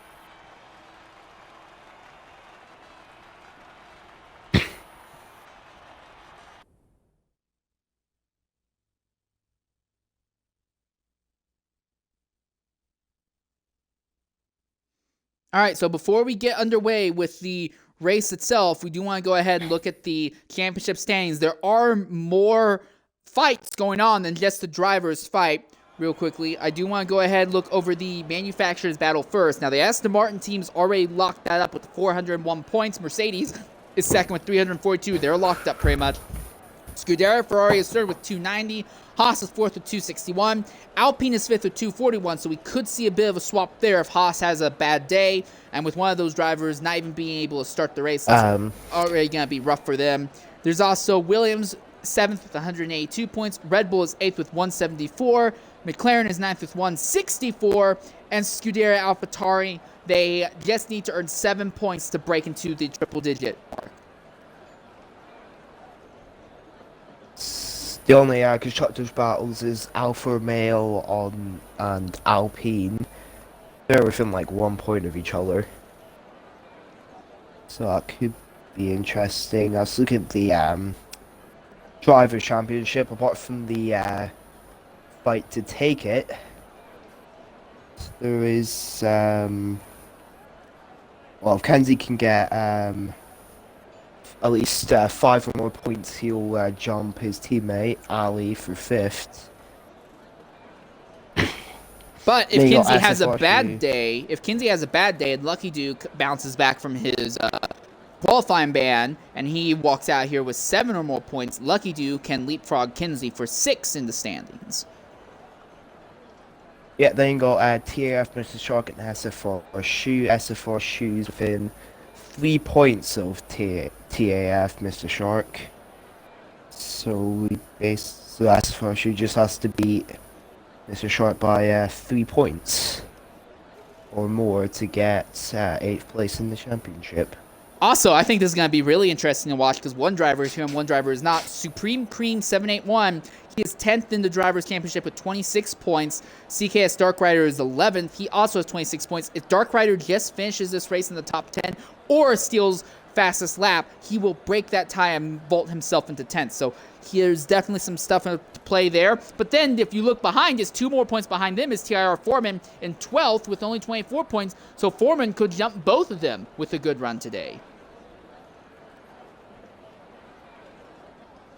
All right, so before we get underway with the race itself, we do want to go ahead and look at the championship standings. There are more fights going on than just the drivers' fight. Real quickly, I do want to go ahead and look over the manufacturers' battle first. Now, the Aston Martin team's already locked that up with 401 points. Mercedes is second with 342. They're locked up pretty much. Scuderia Ferrari is third with 290. Haas is fourth with 261. Alpine is fifth with 241, so we could see a bit of a swap there if Haas has a bad day. And with one of those drivers not even being able to start the race, that's already going to be rough for them. There's also Williams, 7th with 182 points. Red Bull is 8th with 174. McLaren is 9th with 164. And Scuderia AlphaTauri, they just need to earn 7 points to break into the triple-digit mark. The only constructors' battles is Alfa Romeo and Alpine. They're within like 1 point of each other. So that could be interesting. Let's look at the Drivers' Championship. Apart from the fight to take it, there is well, if Kenzie can get at least 5 or more points, he'll jump his teammate Ali for 5th. But if Kinsey has a bad day, and Lucky Duke bounces back from his qualifying ban, and he walks out here with 7 or more points, Lucky Duke can leapfrog Kinsey for 6 in the standings. Yeah, then you got TAF, Mr. Shark, and SFR Shoe. SFR Shoes within 3 points of TAF, Mr. Shark. So SFR Shoe just has to beat Mr. Shark by 3 points or more to get 8th place in the championship. Also, I think this is going to be really interesting to watch because one driver is here and one driver is not. Supreme Cream 781, he is 10th in the Drivers' Championship with 26 points. CKS Dark Rider is 11th. He also has 26 points. If Dark Rider just finishes this race in the top 10 or steals fastest lap, he will break that tie and vault himself into 10th. So there's definitely some stuff to play there. But then if you look behind, just 2 more points behind them is TIR Foreman in 12th with only 24 points. So Foreman could jump both of them with a good run today.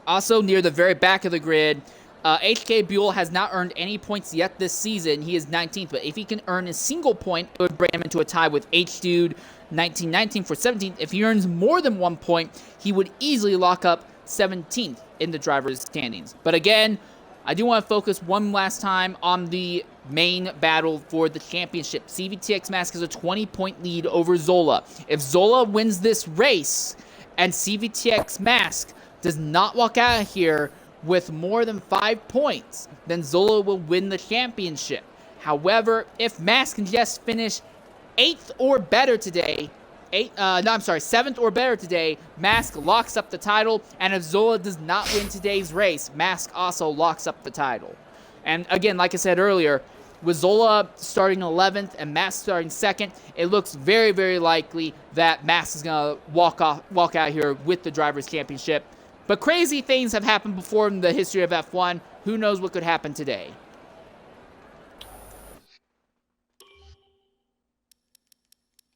Also, near the very back of the grid, HK Buell has not earned any points yet this season. He is 19th, but if he can earn a single point, it would bring him into a tie with H-Dude 1919 for 17th. If he earns more than 1 point, he would easily lock up 17th in the driver's standings. But again, I do want to focus one last time on the main battle for the championship. CVTX Mask has a 20-point lead over Zola. If Zola wins this race and CVTX Mask does not walk out of here with more than 5 points, then Zola will win the championship. However, if Mask can just finish 8th or better today, 7th or better today, Mask locks up the title, and if Zola does not win today's race, Mask also locks up the title. And again, like I said earlier, with Zola starting 11th and Mask starting 2nd, it looks very, very likely that Mask is going to walk out here with the Drivers' Championship. But crazy things have happened before in the history of F1. Who knows what could happen today?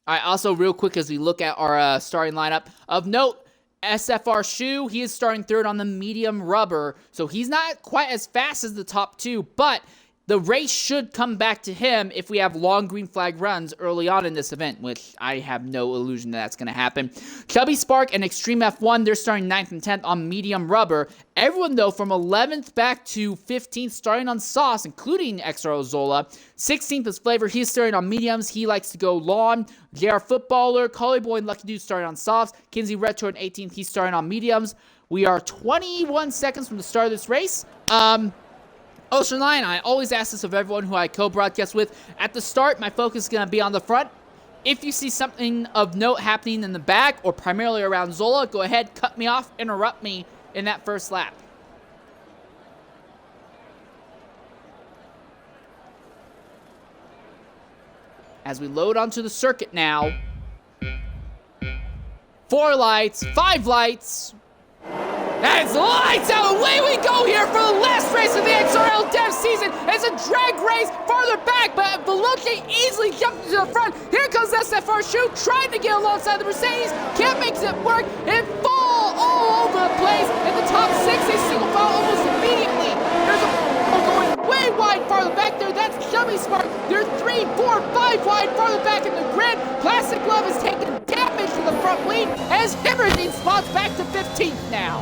All right, also real quick as we look at our starting lineup. Of note, SFR Shoe, he is starting 3rd on the medium rubber. So he's not quite as fast as the top 2, but the race should come back to him if we have long green flag runs early on in this event, which I have no illusion that that's going to happen. Chubby Spark and Extreme F1, they're starting 9th and 10th on medium rubber. Everyone, though, from 11th back to 15th, starting on sauce, including XRO Zola. 16th is Flavor. He's starting on mediums. He likes to go long. JR Footballer, Collie Boy, and Lucky Dude starting on softs. Kinsey Retro in 18th. He's starting on mediums. We are 21 seconds from the start of this race. Ocean Lion, I always ask this of everyone who I co-broadcast with. At the start, my focus is going to be on the front. If you see something of note happening in the back or primarily around Zola, go ahead, cut me off, interrupt me in that first lap. As we load onto the circuit now. 4 lights, 5 lights. That's lights out! Away we go here for the last race of the XRL Dev season. It's a drag race farther back, but Veloce easily jumped to the front. Here comes SFR Shoe trying to get alongside the Mercedes. Can't make it work. It falls all over the place. In the top 6, they single file almost immediately. There's a going way wide farther back there. That's Chubby Spark. They're 3, 4, 5 wide farther back in the grid. Plastic Glove is taking damage to the front lead as Hibberdine spots back to 15th now.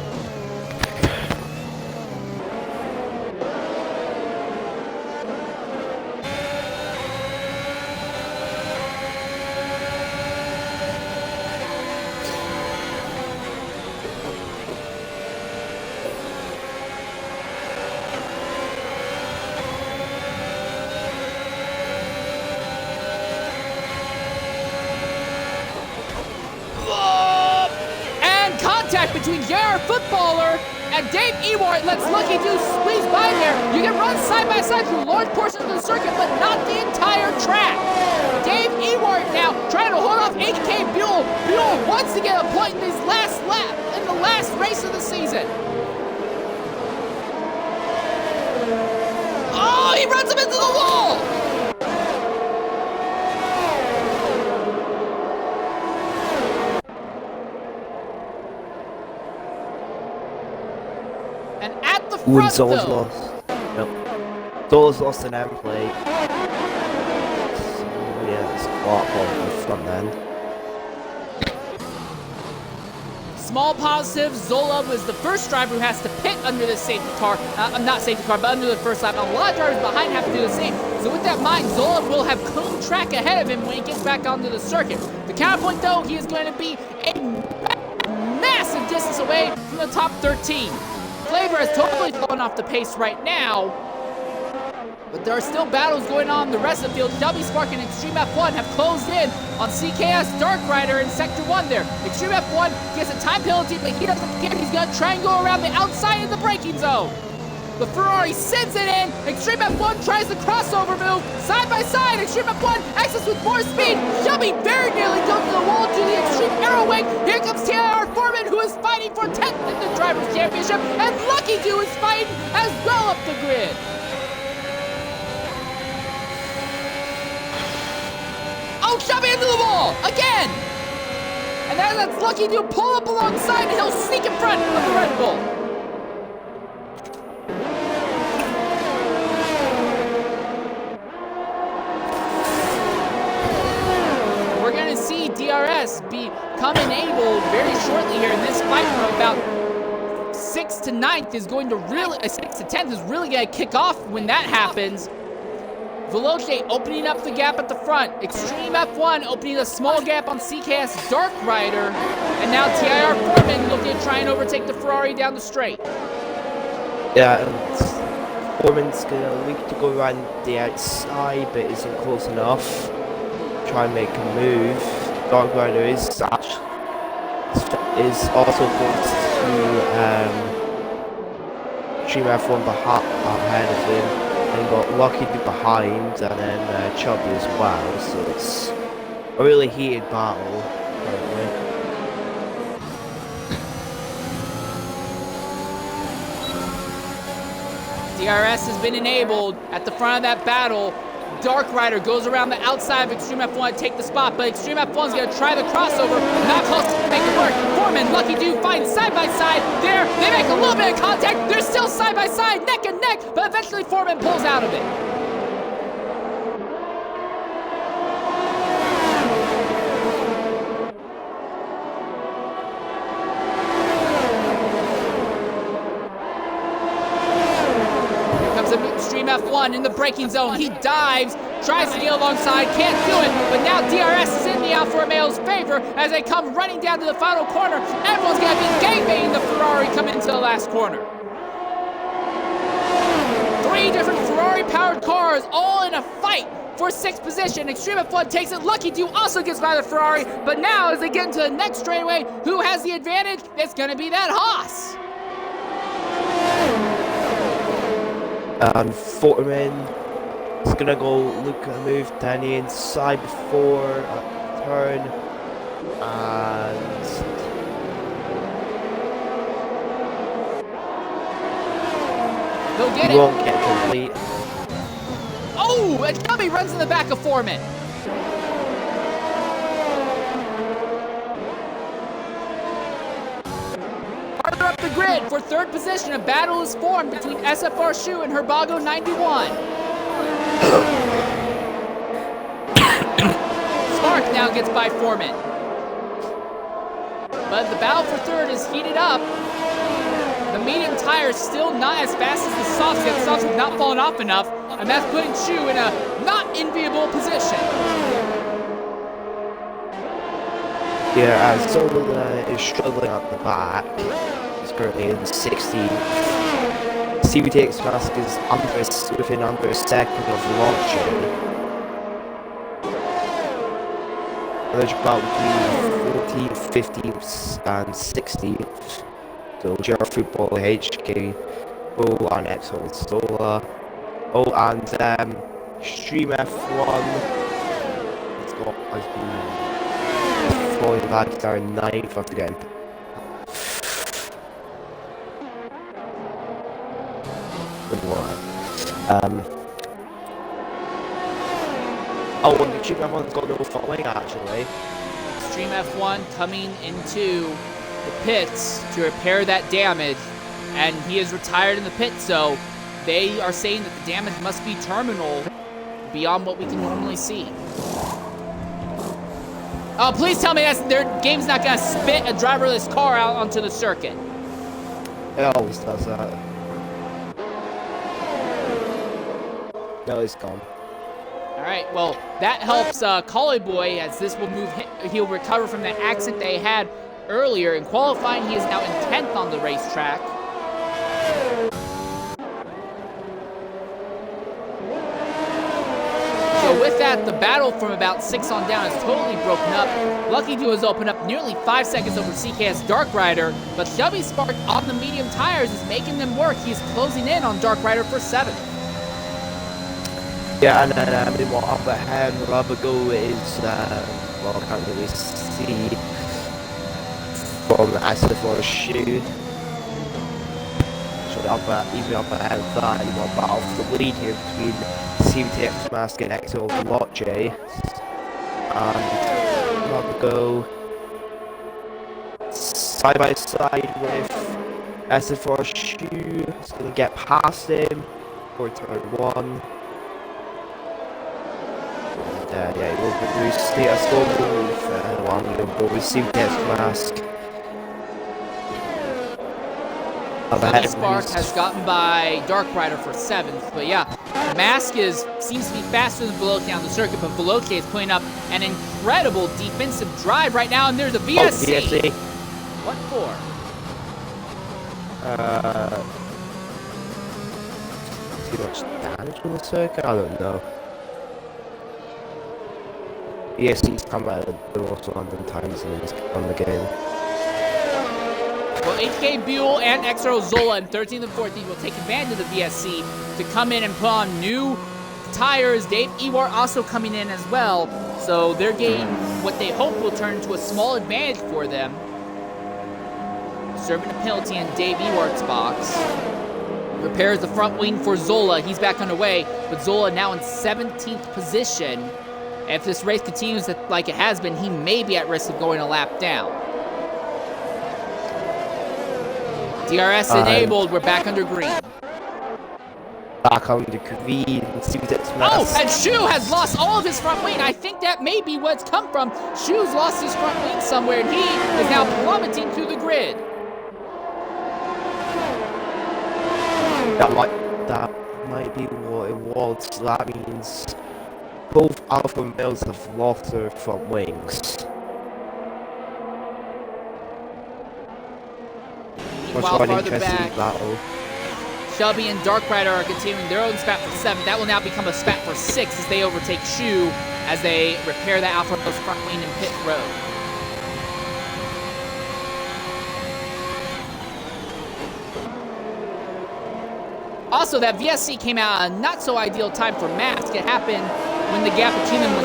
Between JR Footballer and Dave Ewart lets Lucky Dude squeeze by there. You can run side by side through large portions of the circuit, but not the entire track. Dave Ewart now trying to hold off HK Buell. Buell wants to get a point in his last lap in the last race of the season. Oh, he runs him into the wall! Zola's lost. Nope. Zola's lost an end plate. So, yeah, it's a lot on the front end. Small positive, Zola was the first driver who has to pit under the safety car. Not safety car, but under the first lap. A lot of drivers behind have to do the same. So with that in mind, Zola will have cone track ahead of him when he gets back onto the circuit. The counterpoint, though, he is going to be a massive distance away from the top 13. Flavor has totally fallen off the pace right now, but there are still battles going on in the rest of the field. W Spark and Extreme F1 have closed in on CKS Dark Rider in Sector 1 there. Extreme F1 gets a time penalty, but he doesn't care. He's going to try and go around the outside of the braking zone. The Ferrari sends it in. Extreme F1 tries the crossover move. Side by side, Extreme F1 exits with more speed. Chubby very nearly goes to the wall to the Extreme Arrow Wing. Here comes TIR Foreman, who is fighting for 10th in the Drivers' Championship. And Lucky Dude is fighting as well up the grid. Oh, Chubby into the wall again. And then that's Lucky Dude pull up alongside, and he'll sneak in front of the Red Bull. DRS become enabled very shortly here in this fight from about 6th to 9th is going to really, 6th to 10th is really going to kick off when that happens. Veloce opening up the gap at the front. Extreme F1 opening a small gap on CKS Dark Rider. And now TIR Foreman looking to try and overtake the Ferrari down the straight. Yeah, and Foreman's going to look to go around the outside, but isn't close enough. Try and make a move. Dark Rider is also close to Extreme F1 ahead of him, and got Lucky behind, and then Chubby as well. So it's a really heated battle currently. DRS has been enabled at the front of that battle. Dark Rider goes around the outside of Extreme F1 to take the spot, but Extreme F1's going to try the crossover. Not close to make it work. Foreman, Lucky Dude fighting side by side. There, they make a little bit of contact. They're still side by side, neck and neck, but eventually Foreman pulls out of it. Extreme F1 in the braking zone. He dives, tries to get alongside, can't do it, but now DRS is in the Alfa Romeo's favor as they come running down to the final corner. Everyone's going to be gangbanging the Ferrari coming into the last corner. 3 different Ferrari-powered cars all in a fight for 6th position. Extreme F1 takes it. Lucky Dude also gets by the Ferrari, but now as they get into the next straightaway, who has the advantage? It's going to be that Haas. And Foreman is gonna go look at a move down the inside before a turn, and they'll get he it. won't get complete. Oh, and Dummy runs in the back of Foreman. Farther up the grid for 3rd position, a battle is formed between SFR Shoe and Herbago 91. Spark now gets by Foreman. But the battle for 3rd is heated up. The medium tire is still not as fast as the softs yet. The softs have not fallen off enough, and that's putting Shoe in a not enviable position. Yeah, as Zola is struggling at the back. He's currently in 60. CVTX Mask is within under a second of launching. There's about between 14th, 15th, and 16th. So JR Football, HK, O and Exo Zola. Oh, and Extreme F1. It's got has been falling back down 9th after getting. Oh, and the Extreme F1's got no falling actually. Extreme F1 coming into the pits to repair that damage, and he is retired in the pit, so they are saying that the damage must be terminal beyond what we can normally see. Oh, please tell me their game's not gonna spit a driverless car out onto the circuit. It always does that. No, it's gone. All right, well, that helps Collie Boy, as this will move him. He'll recover from that accident they had earlier. In qualifying, he is now in 10th on the racetrack. So with that, the battle from about 6 on down is totally broken up. Lucky Dude has opened up nearly 5 seconds over CKS Dark Rider, but Chubby Spark on the medium tires is making them work. He's closing in on Dark Rider for 7th. Yeah, and then what up ahead, Rabago is, well, I can't really see from the SFR Shoe. So even up ahead of that, you want battle for the lead here between CVTX Mask and Exo Veloce. And Rabago side by side with SFR Shoe. It's gonna get past him for turn 1. Yeah, we'll stay a slow move while we'll receive this Mask. Spark has gotten by Dark Rider for 7th, but yeah, Mask seems to be faster than Veloce on the circuit, but Veloce is putting up an incredible defensive drive right now, and there's a VSC. Oh, VSC. What for? Too much damage on the circuit? I don't know. VSC's come out of the most London time zones on the game. Well, HK Buell and Exo Zola in 13th and 14th will take advantage of the VSC to come in and put on new tires. Dave Ewart also coming in as well. So their game, what they hope will turn into a small advantage for them. Serving a penalty in Dave Ewart's box. Repairs the front wing for Zola. He's back underway, but Zola now in 17th position. If this race continues like it has been, he may be at risk of going a lap down. DRS enabled. We're back under green. Back under green. Oh, and Shu has lost all of his front wing. I think that may be what's come from. Shu's lost his front wing somewhere, and he is now plummeting through the grid. That might be what it was. That means both Alpha males have lost their front wings. Meanwhile, farther back, Shelby and Dark Rider are continuing their own spat for 7th. That will now become a spat for 6 as they overtake Shu as they repair the Alpha male's front wing in pit road. Also, that VSC came out at a not so ideal time for Mask. It happened when the gap between them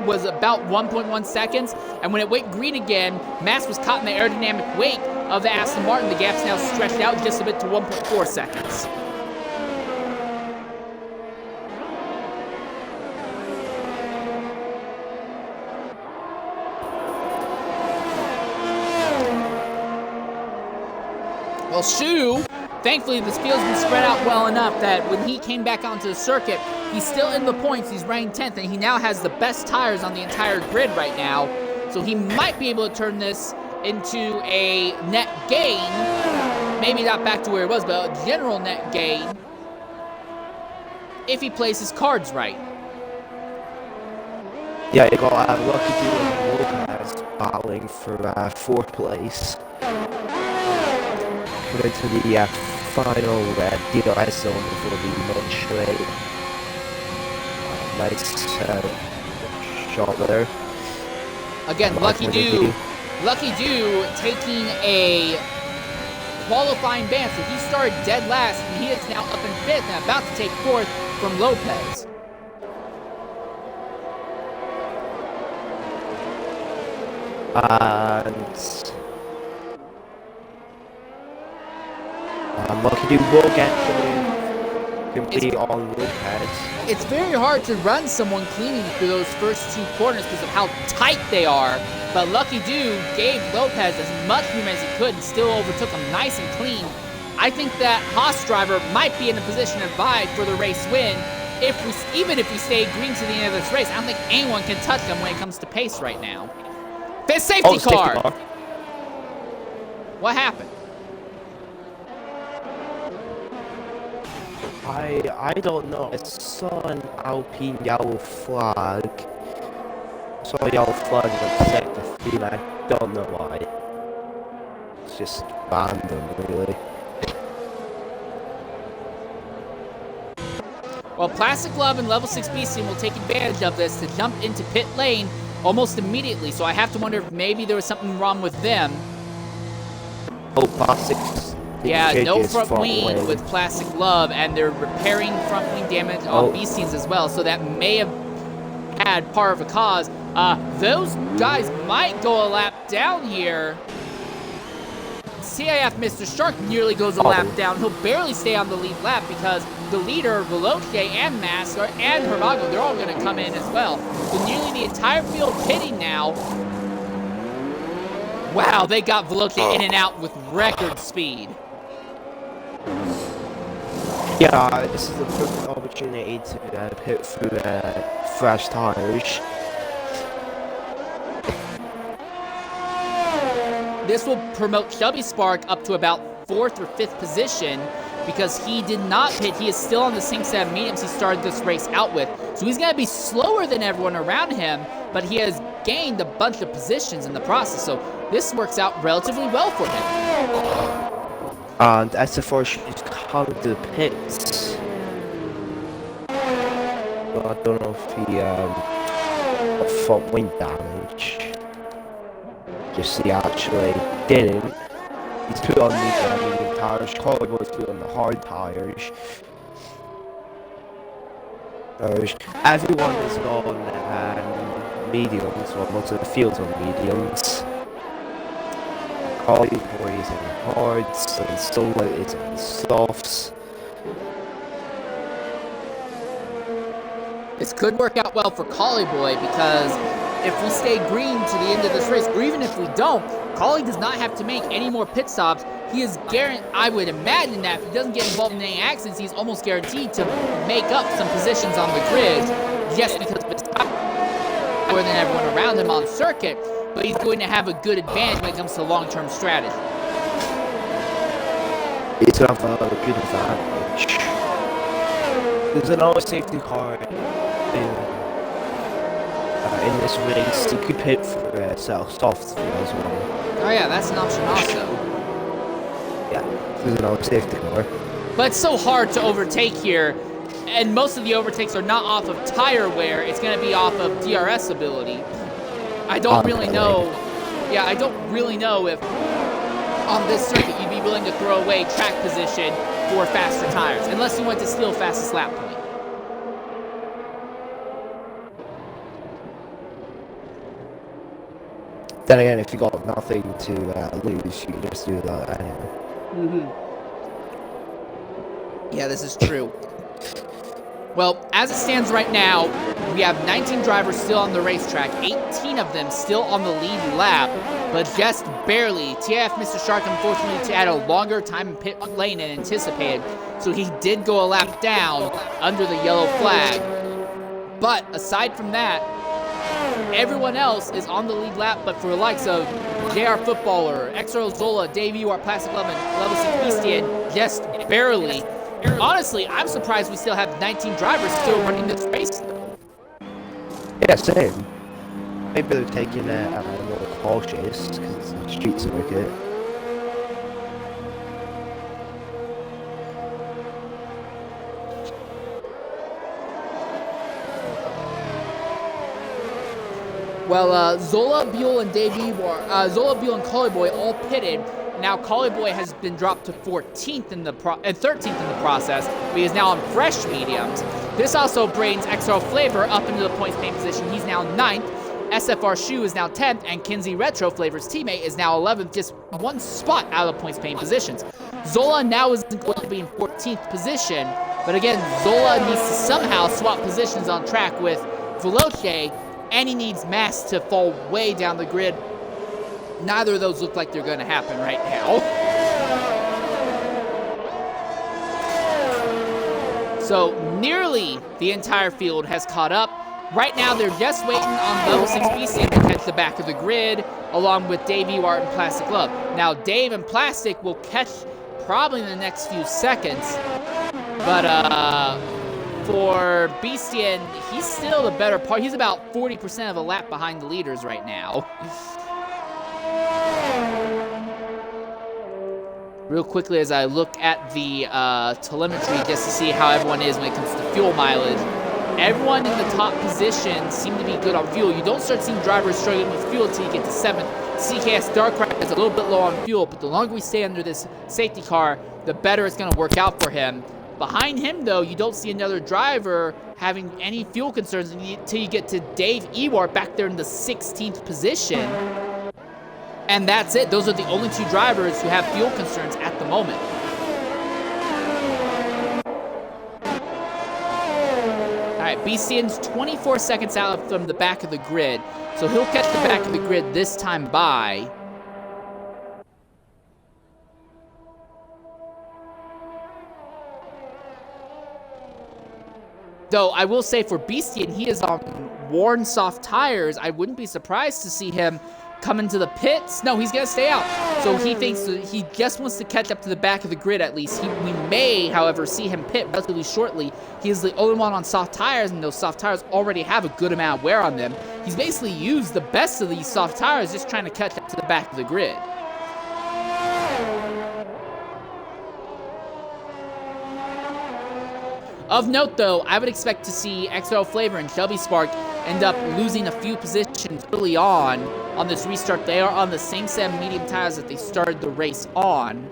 was about 1.1 seconds, and when it went green again, Mask was caught in the aerodynamic wake of the Aston Martin. The gap's now stretched out just a bit to 1.4 seconds. Well, Shu, thankfully, this field's been spread out well enough that when he came back onto the circuit, he's still in the points. He's ranked 10th, and he now has the best tires on the entire grid right now. So he might be able to turn this into a net gain. Maybe not back to where it was, but a general net gain if he plays his cards right. Yeah, you got Lucky Duo and Lopez battling for 4th place. Put into the final DRS zone before the launch rate. Nice shot there. Again, Lucky Do taking a qualifying ban, so he started dead last, and he is now up in 5th and about to take 4th from Lopez. And Lucky Do will get complete on Lopez. It's very hard to run someone clean through those first 2 corners because of how tight they are, but Lucky Do gave Lopez as much room as he could and still overtook him nice and clean. I think that Haas driver might be in a position to vie for the race win. Even if we stay green to the end of this race, I don't think anyone can touch him when it comes to pace right now. Fifth safety car! What happened? I don't know. I saw an Alpine yellow flag. Saw a yellow flag in sector 3, and I don't know why. It's just random, really. Well, Plastic Love and Level 6 Beastie will take advantage of this to jump into pit lane almost immediately, so I have to wonder if maybe there was something wrong with them. Oh, Plastics. Yeah, no front wing with Plastic Love, and they're repairing front wing damage on Beasties as well, so that may have had part of a cause. Those guys might go a lap down here. CIF Mr. Shark nearly goes a lap down. He'll barely stay on the lead lap because the leader, Veloce and Mask, and Herbago, they're all going to come in as well. So nearly the entire field pitting now. Wow, they got Veloce in and out with record speed. Yeah, this is the perfect opportunity to pit through fresh tires. This will promote Shelby Spark up to about 4th or 5th position because he did not pit. He is still on the same set of mediums he started this race out with. So he's going to be slower than everyone around him, but he has gained a bunch of positions in the process. So this works out relatively well for him. And SFR should come to the pits. But I don't know if he got front wing damage. Just he actually didn't. He's put on the medium tires. Carly was put on the hard tires. Everyone is on mediums, well, most of the fields on mediums. Collie Boy is on hards, and Sola is on softs. This could work out well for Collie Boy because if we stay green to the end of this race, or even if we don't, Collie does not have to make any more pit stops. He is guaranteed, I would imagine that if he doesn't get involved in any accidents, he's almost guaranteed to make up some positions on the grid just because of his time more than everyone around him on circuit, but he's going to have a good advantage when it comes to long-term strategy. It's going to have a good advantage. There's another safety car in this race. You could pit for soft as well. Oh yeah, that's an option also. Yeah, there's another safety car. But it's so hard to overtake here, and most of the overtakes are not off of tire wear. It's going to be off of DRS ability. I don't really know. Yeah, I don't really know if on this circuit you'd be willing to throw away track position for faster tires, unless you went to steal fastest lap point. Then again, if you got nothing to lose, you can just do that anyway. Yeah, this is true. Well, as it stands right now, we have 19 drivers still on the racetrack, 18 of them still on the lead lap, but just barely. TIF Mr. Shark unfortunately had a longer time in pit lane than anticipated, so he did go a lap down under the yellow flag. But aside from that, everyone else is on the lead lap, but for the likes of JR Footballer, XRO Zola, Dave Ewart, Plastic 11, Level 6 Beastian, just barely. Honestly, I'm surprised we still have 19 drivers still running this race. Yeah, same. Maybe they're taking it a little cautious because it's a street circuit. Well, Zola, Buell, and Dave Ewart, Zola, Buell, and Collie Boy all pitted. Now Collie Boy has been dropped to 14th and 13th in the process, but he is now on fresh mediums. This also brings XR Flavor up into the points paint position. He's now 9th. SFR Shoe is now 10th, and Kinsey Retro Flavor's teammate is now 11th, just one spot out of points paint positions. Zola now is going to be in 14th position, but again, Zola needs to somehow swap positions on track with Veloce, and he needs Mass to fall way down the grid. Neither of those look like they're going to happen right now. So nearly the entire field has caught up. Right now they're just waiting on Level 6 BC to catch the back of the grid, along with Dave Ewart and Plastic Glove. Now Dave and Plastic will catch probably in the next few seconds, but for Beastian, he's still the better part. He's about 40% of a lap behind the leaders right now. Real quickly, as I look at the telemetry just to see how everyone is when it comes to fuel mileage, everyone in the top position seem to be good on fuel. You don't start seeing drivers struggling with fuel until you get to 7th. CKS Darkrai is a little bit low on fuel, but the longer we stay under this safety car, the better it's going to work out for him. Behind him, though, you don't see another driver having any fuel concerns until you get to Dave Ewart back there in the 16th position. And that's it. Those are the only two drivers who have fuel concerns at the moment. All right, Beastian's 24 seconds out from the back of the grid, so he'll catch the back of the grid this time by. Though I will say for Beastian, he is on worn soft tires. I wouldn't be surprised to see him come into the pits. No, he's going to stay out. So he thinks he just wants to catch up to the back of the grid at least. We may, however, see him pit relatively shortly. He is the only one on soft tires, and those soft tires already have a good amount of wear on them. He's basically used the best of these soft tires just trying to catch up to the back of the grid. Of note, though, I would expect to see XL Flavor and Shelby Spark end up losing a few positions early on this restart. They are on the same set of medium tires that they started the race on.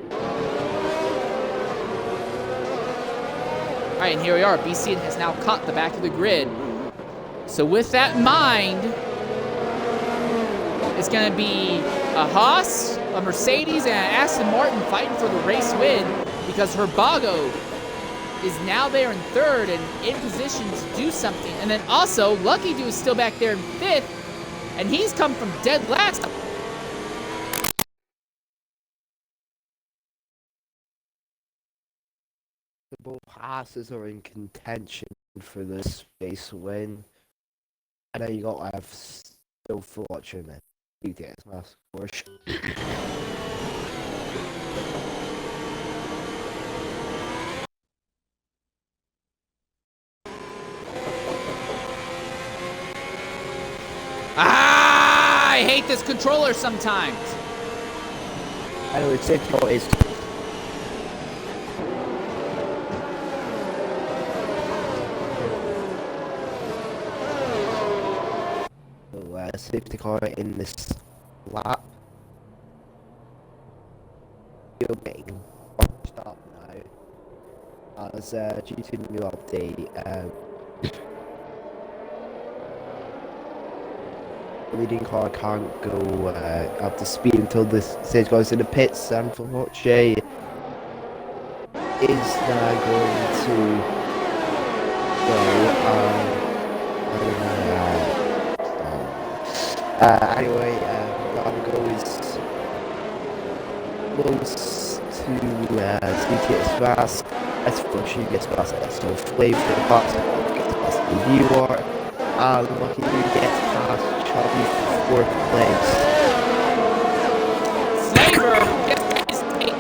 All right, and here we are. BCN has now caught the back of the grid. So with that in mind, it's going to be a Haas, a Mercedes and an Aston Martin fighting for the race win because Herbago is now there in third and in position to do something. And then also, Lucky Dude is still back there in fifth, and he's come from dead last. Both passes are in contention for this race win. And then you got to have still fortunate. You get his last push. I hate this controller sometimes. I know it's safety car in this lap. You're getting bunched up now. As due to the new update, the leading car can't go up to speed until the stage goes in the pits, and for Roche is now going to go anyway, Largo is close to Sneaky gets fast. As for she gets past so Flavor gets past the viewer, and Lucky Dude gets past Chubby for fourth place. Flavor gets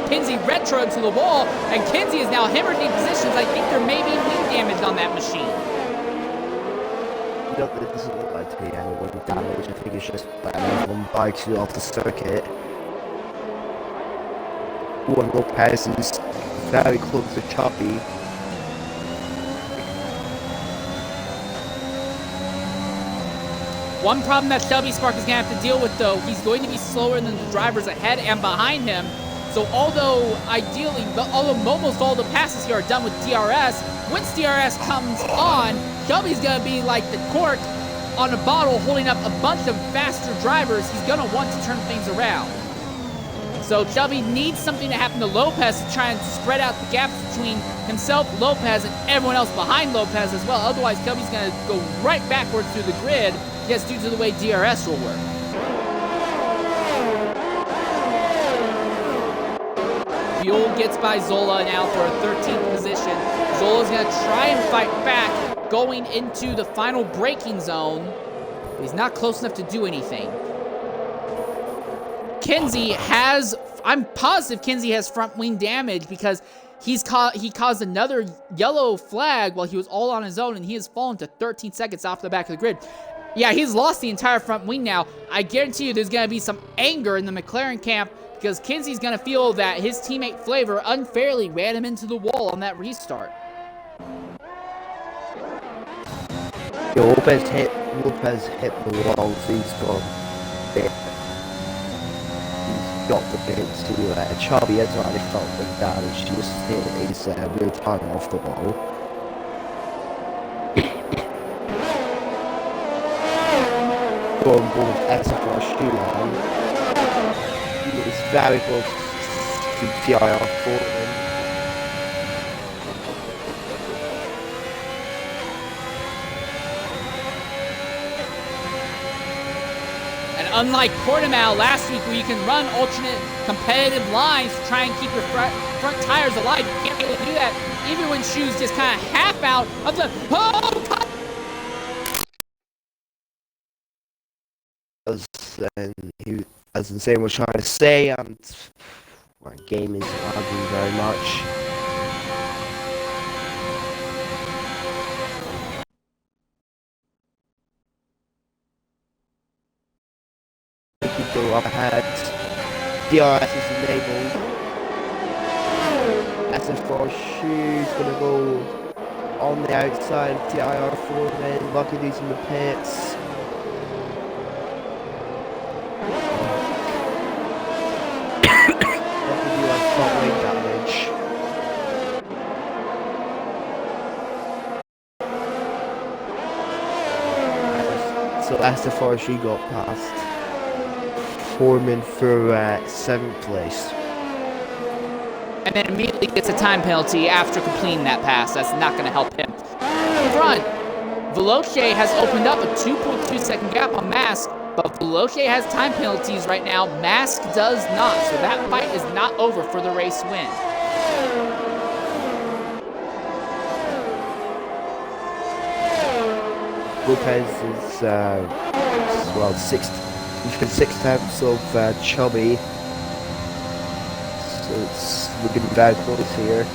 Kinsey retro into the wall, and Kinsey is now hammered in positions. I think there may be wing damage on that machine. No, it doesn't look like to be any wing damage. I think it's just one bikes you off the circuit. One Lopez is very close to Chubby. One problem that Shelby Spark is going to have to deal with, though, he's going to be slower than the drivers ahead and behind him. So although almost all the passes here are done with DRS, once DRS comes on, Shelby's going to be like the cork on a bottle holding up a bunch of faster drivers. He's going to want to turn things around. So Shelby needs something to happen to Lopez to try and spread out the gaps between himself, Lopez, and everyone else behind Lopez as well. Otherwise, Shelby's going to go right backwards through the grid, just due to the way DRS will work. Buell gets by Zola now for a 13th position. Zola's going to try and fight back going into the final braking zone. But he's not close enough to do anything. Kinsey has, I'm positive Kinsey has front wing damage because he caused another yellow flag while he was all on his own, and he has fallen to 13 seconds off the back of the grid. Yeah, he's lost the entire front wing now. I guarantee you there's going to be some anger in the McLaren camp because Kinsey's going to feel that his teammate Flavor unfairly ran him into the wall on that restart. Lopez hit the wall, so he's gone bit. He's got the bit to Chubby hasn't really felt the damage. He just hit his rear tire off the wall. Going both SFR shooting. He is very close to TIR Portland. And unlike Portimao last week, where you can run alternate competitive lines to try and keep your front tires alive, you can't really do that even when shoes just kind of half out of the As the same was trying to say, my game is lagging very much. We can go up ahead. DRS is enabled. SF4 shoes gonna go on the outside of TIR4 then. Lucky Dude's in the pits. Damage. So that's the far she got past. Foreman for 7th place. And then immediately gets a time penalty after completing that pass. That's not going to help him. In front, Veloce has opened up a 2.2 second gap on Mask, but Veloce has time penalties right now. Mask does not, so that fight is not over for the race win. Lopez is, well, he's been 6 tenths of Chubby. So it's looking very close here.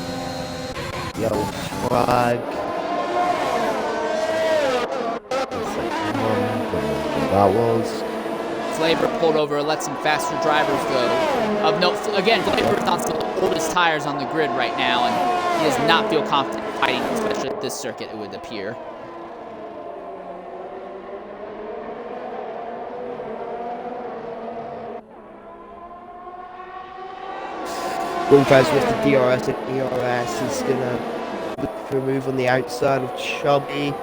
Yellow flag. That was. Flavor pulled over, let some faster drivers go. Of note, again, Flavor is on some of the oldest tires on the grid right now, and he does not feel confident fighting, especially at this circuit, it would appear. Lopez with the DRS, and ERS is gonna look for a move on the outside of Chubby.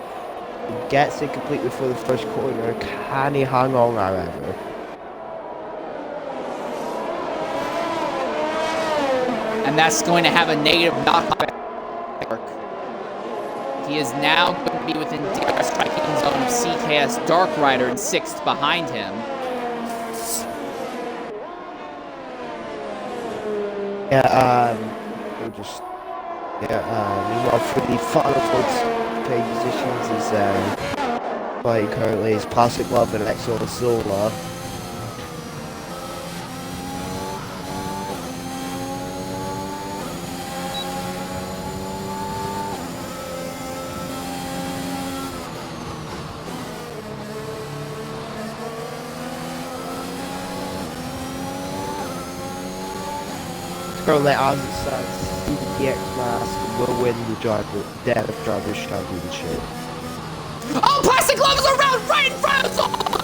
He gets it completely for the first corner. Can he hang on, however? And that's going to have a negative knock-on. He is now going to be within DRS striking zone of CKS Dark Rider in 6th behind him. Meanwhile for the final fourth pay positions is fighting currently is Plastic Love and Exo Zola. Currently, as it stands, CDX Mask will win the Death Drivers Championship. Oh, Plastic Glove is around right in front of Zola!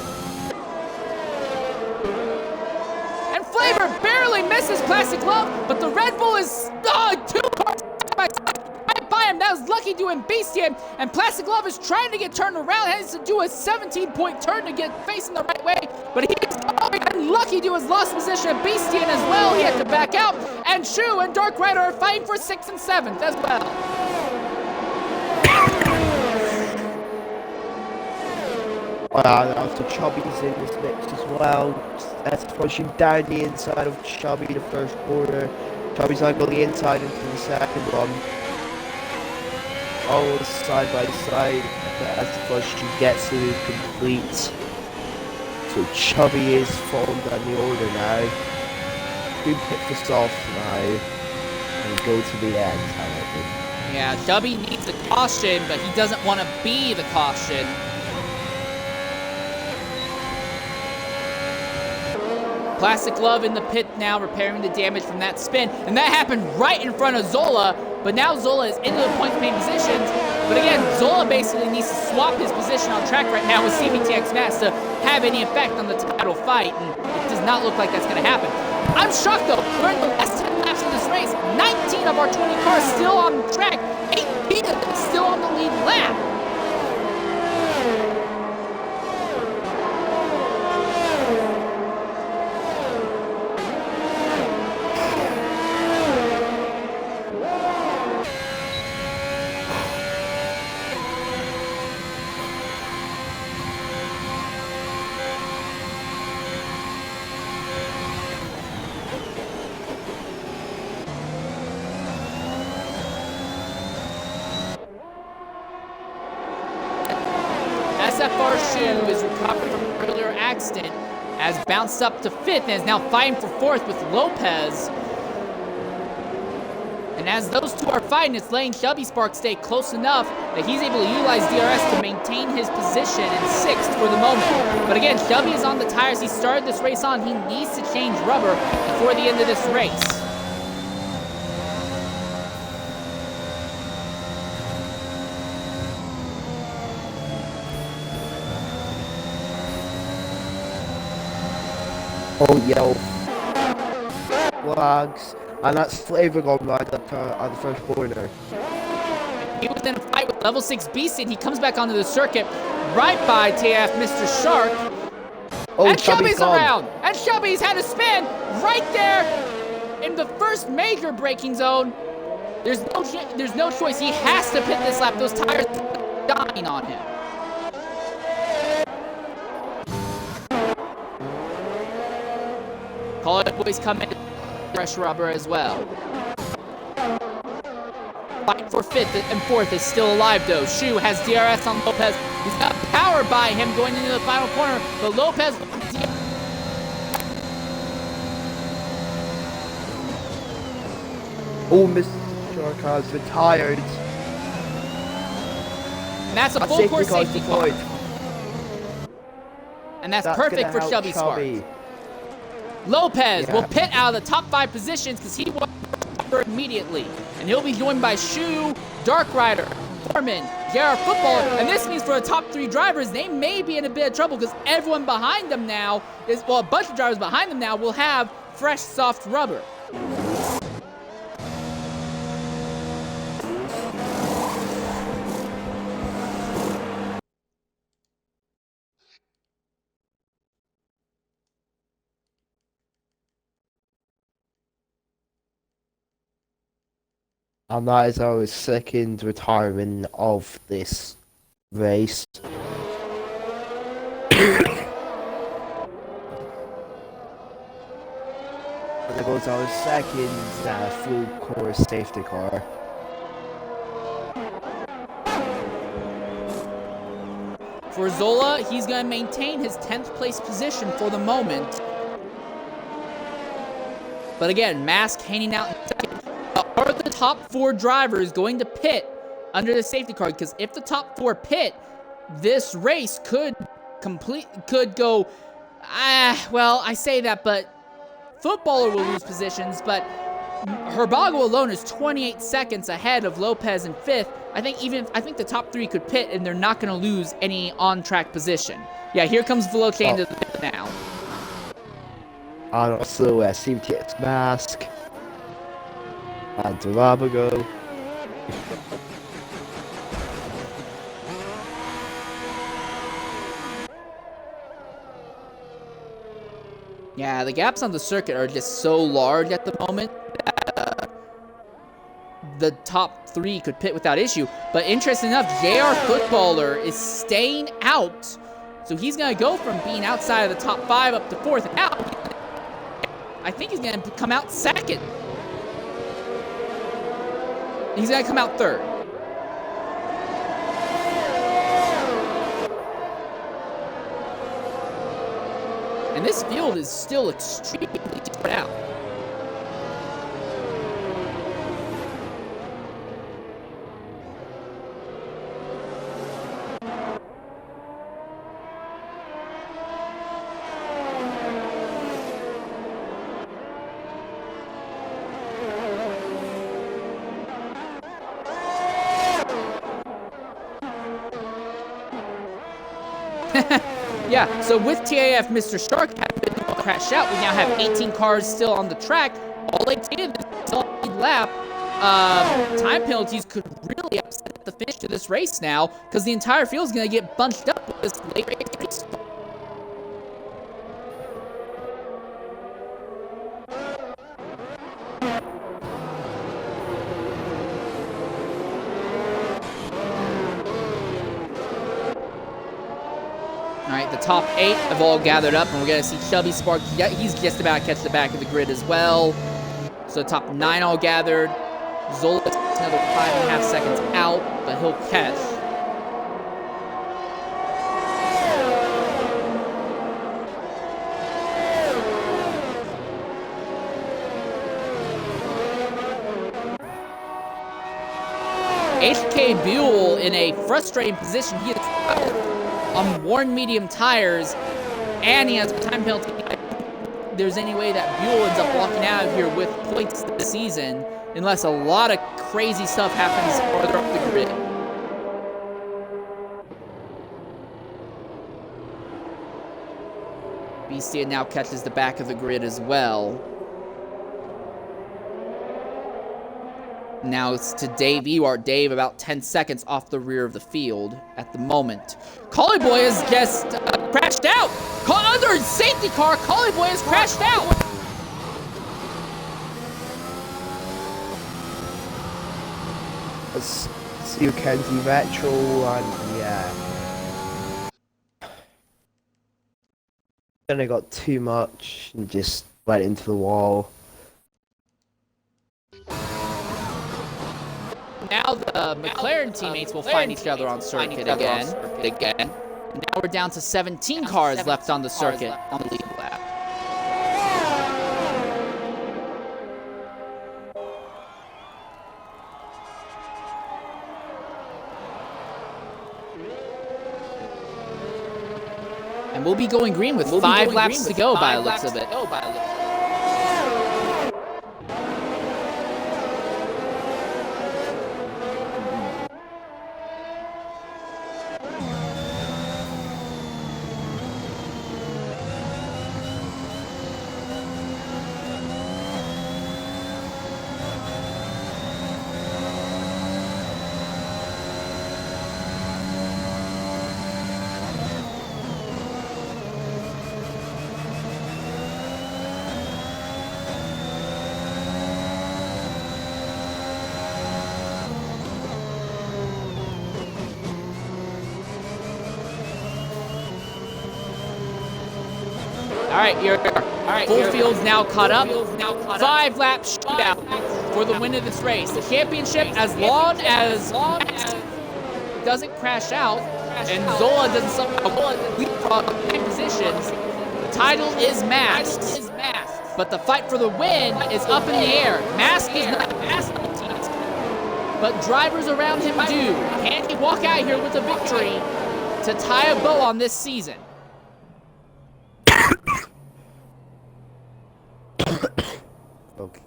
And Flavor barely misses Plastic Glove, but the Red Bull is 2 cars right by him. That was lucky doing Beastian, and Plastic Glove is trying to get turned around, has to do a 17-point turn to get facing the right way, but he is unlucky to his lost position at Beastian as well. He had to back out, and Shu and Dark Rider are fighting for 6th and 7th as well. After Chubby's in this mix as well, that's pushing down the inside of Chubby the first quarter. Chubby's now got the inside into the second one. All side by side as the push gets to complete. So Chubby is falling down the order now. We pick this off now and go to the end, however. Yeah, Chubby needs a caution, but he doesn't want to be the caution. Plastic Glove in the pit now, repairing the damage from that spin, and that happened right in front of Zola, but now Zola is into the points main positions, but again, Zola basically needs to swap his position on track right now with CVTX Mass to have any effect on the title fight, and it does not look like that's going to happen. I'm shocked though, we're in the last 10 laps of this race, 19 of our 20 cars still on track, 8 of them still on the lead lap. SFR Shu is recovering from an earlier accident, has bounced up to 5th and is now fighting for 4th with Lopez. And as those two are fighting, it's letting Chubby Spark stay close enough that he's able to utilize DRS to maintain his position in 6th for the moment. But again, Chubby is on the tires he started this race on. He needs to change rubber before the end of this race. Oh, yellow flags, and that's Flavor going right at the first corner. He was in a fight with level 6 Beast, and he comes back onto the circuit right by TAF Mr. Shark. Oh, And Chubby's Chubby's gone. around. And Chubby's had a spin right there in the first major braking zone. There's no choice. He has to pit this lap. Those tires are dying on him. Call it boys come in. Fresh rubber as well. Fight for 5th and 4th is still alive though. Shu has DRS on Lopez. He's got power by him going into the final corner, but Lopez. Oh, Mr. Shark has retired. And that's a full course safety car. Deployed. And that's That's perfect gonna for help Chubby Sparks. Chubby. Lopez Yeah. will pit out of the top 5 positions because he won immediately. And he'll be joined by Shu, Dark Rider, Foreman, JR Footballer. And this means for the top 3 drivers, they may be in a bit of trouble because everyone behind them now is, well, a bunch of drivers behind them now will have fresh, soft rubber. And that is our second retirement of this race. And there goes our second full course safety car. For Zola, he's going to maintain his 10th place position for the moment. But again, Mask hanging out in second. Are the top 4 drivers going to pit under the safety car? Because if the top 4 pit, this race could go, well, I say that, but Footballer will lose positions, but Herbago alone is 28 seconds ahead of Lopez in 5th. I think the top 3 could pit, and they're not going to lose any on-track position. Yeah, here comes Veloce into the pit now. And also CMTX Mask. And Durabago. Yeah, the gaps on the circuit are just so large at the moment that the top 3 could pit without issue. But interesting enough, JR Footballer is staying out. So he's going to go from being outside of the top 5 up to 4th. And now, I think he's going to come out 2nd. He's going to come out 3rd. And this field is still extremely spread out. Yeah, so with TAF, Mr. Shark having been crashed out, we now have 18 cars still on the track. All 18 of them still on the lap. Time penalties could really upset the finish to this race now, because the entire field is going to get bunched up with this late race. Alright, the top 8 have all gathered up, and we're going to see Chubby Spark. He's just about to catch the back of the grid as well. So the top 9 all gathered. Zola is another 5.5 seconds out, but he'll catch. HK Buell in a frustrating position. He is on worn medium tires, and he has a time penalty. If there's any way that Buell ends up walking out of here with points this season, unless a lot of crazy stuff happens further up the grid. Beastia now catches the back of the grid as well. Now it's to Dave Ewart. Dave about 10 seconds off the rear of the field at the moment. Collie Boy has just crashed out. Under safety car, Collie Boy has crashed out. Let's see Kenzie Retro and yeah. Then I got too much and just went into the wall. Now the McLaren teammates will find each other on circuit again. Now we're down to 17 cars left on the circuit on the lead lap. And we'll be going green with 5 laps to go by the looks of it. All right, full field's now caught up. 5 lap shootout for the win of this race. The championship, as long as Max doesn't crash out and Zola doesn't somehow leapfrog in positions, the title is Max's. But the fight for the win is up in the air. Mask is not but drivers around him do. Can he walk out here with a victory to tie a bow on this season? Okay.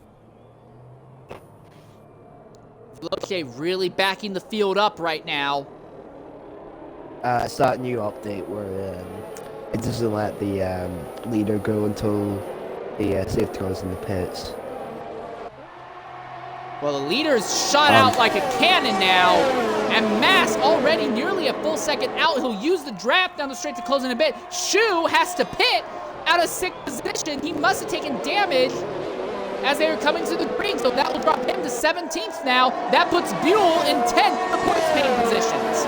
Okay, really backing the field up right now. It's that new update where it doesn't let the leader go until the safety car's in the pits. Well, the leader's shot out like a cannon now, and Mask already nearly a full second out. He'll use the draft down the straight to close in a bit. Shu has to pit out of 6th position. He must have taken damage as they were coming to the green, so that will drop him to 17th now. That puts Buell in 10th in the points paying positions.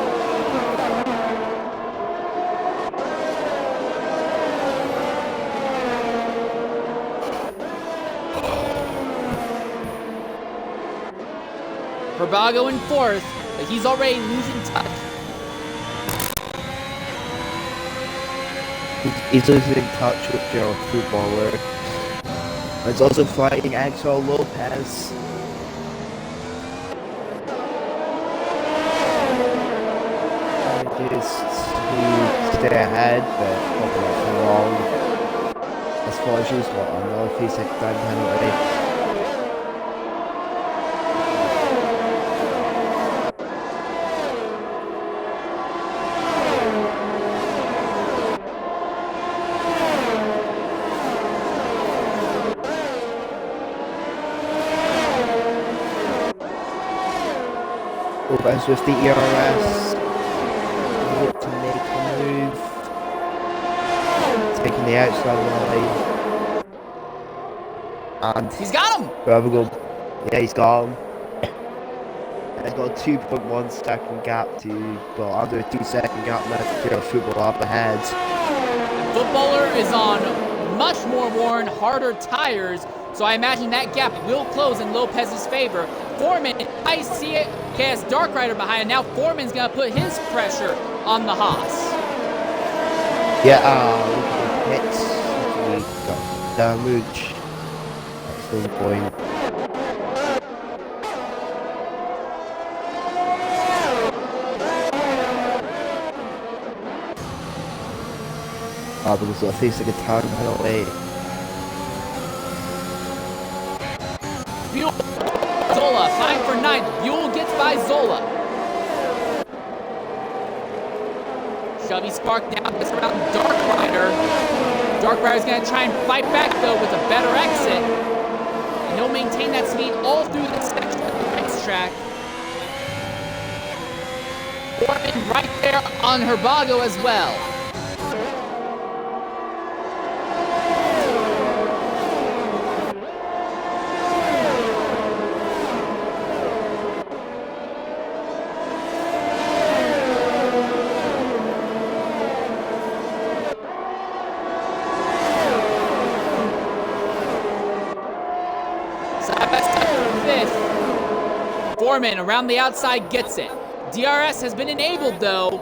Verbago in 4th, but he's already losing touch. He's losing touch with your footballer. He's also fighting Axel Lopez. Just to stay ahead, but probably not for long. As far as what I know, if he's like time penalty. Lopez with the ERS. Look to make a move. Taking the outside line. And He's got him! yeah, he's got him. And he's got a 2.1 second gap to, well, under a 2-second gap now to football up ahead. Footballer is on much more worn, harder tires, so I imagine that gap will close in Lopez's favor. Foreman, I see it, has Dark Rider behind, and now Foreman's gonna put his pressure on the Haas. Yeah, look at the hits. We got damage. Excellent point. Because I think it's like a time penalty. Buell, Zola, 5 for 9. Buell gets by Zola. Chevy Spark now gets around Dark Rider. Dark Rider's gonna try and fight back though with a better exit. And he'll maintain that speed all through this section of the racetrack. track. Foreman right there on Herbago as well. Foreman around the outside gets it. DRS has been enabled though,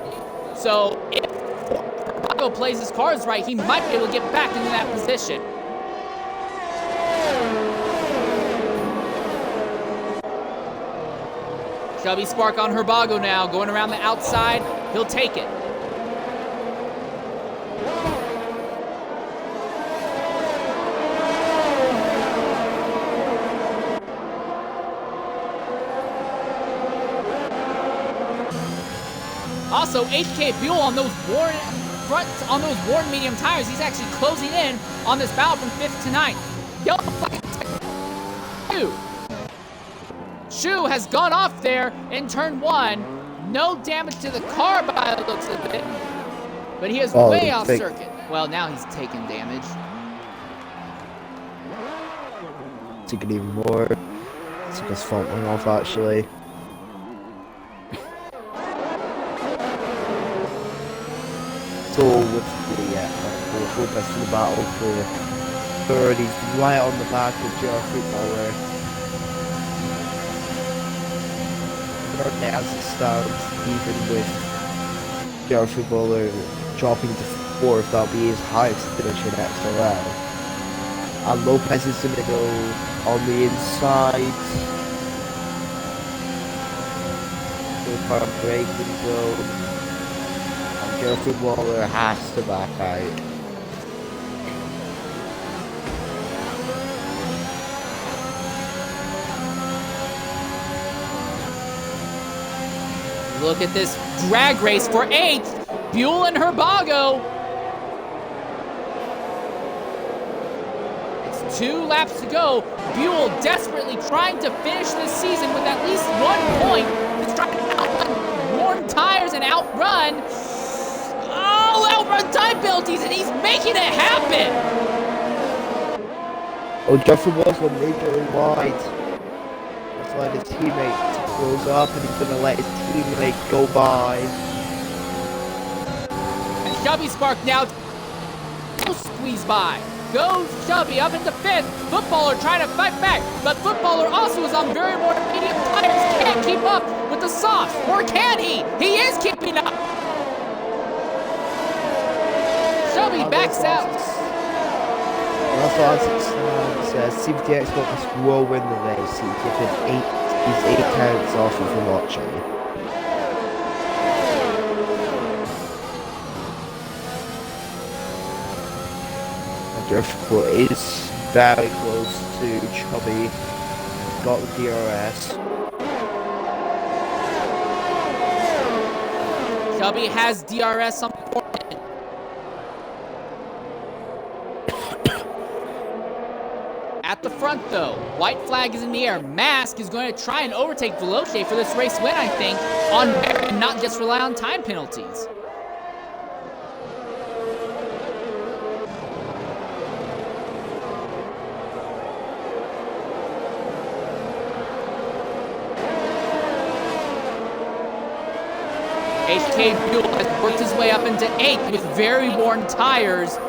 so if Herbago plays his cards right, he might be able to get back into that position. Chubby Spark on Herbago now, going around the outside. He'll take it. Also, HK Buell on those worn medium tires, he's actually closing in on this battle from 5th to 9th. Yellow flag. Shu has gone off there in turn 1. No damage to the car by the looks of it, but he is way off circuit. Well, now he's taking damage. Took it even more. Took his front wing off actually. So with the focus in the battle for third, he's right on the back of JR Footballer. Third as it stands, even with JR Footballer dropping to 4th, that'll be his highest finish in XLL. And Lopez is in the middle on the inside. So far braking zone. Your footballer has to back out. Look at this drag race for 8th. Buell and Herbago. It's 2 laps to go. Buell desperately trying to finish this season with at least 1 point. He's trying to outrun worn tires and outrun. Outrun time penalties, and he's making it happen! Oh, Jeffrey was on majorly wide. That's why his teammate to close up, and he's gonna let his teammate go by. And Chubby Spark now squeeze by. Goes Chubby up into 5th. Footballer trying to fight back, but Footballer also is on very more medium tires. Can't keep up with the softs, or can he? He is keeping up. Chubby backs out. That's as it stands. CVT Xbox will win the race. He's given 8 counts off of the watching. Driftwood is very close to Chubby. Got the DRS. Chubby has DRS on Foreman. At the front though, white flag is in the air. Mask is going to try and overtake Veloce for this race win, I think, on merit and not just rely on time penalties. HK Buell has worked his way up into 8th with very worn tires,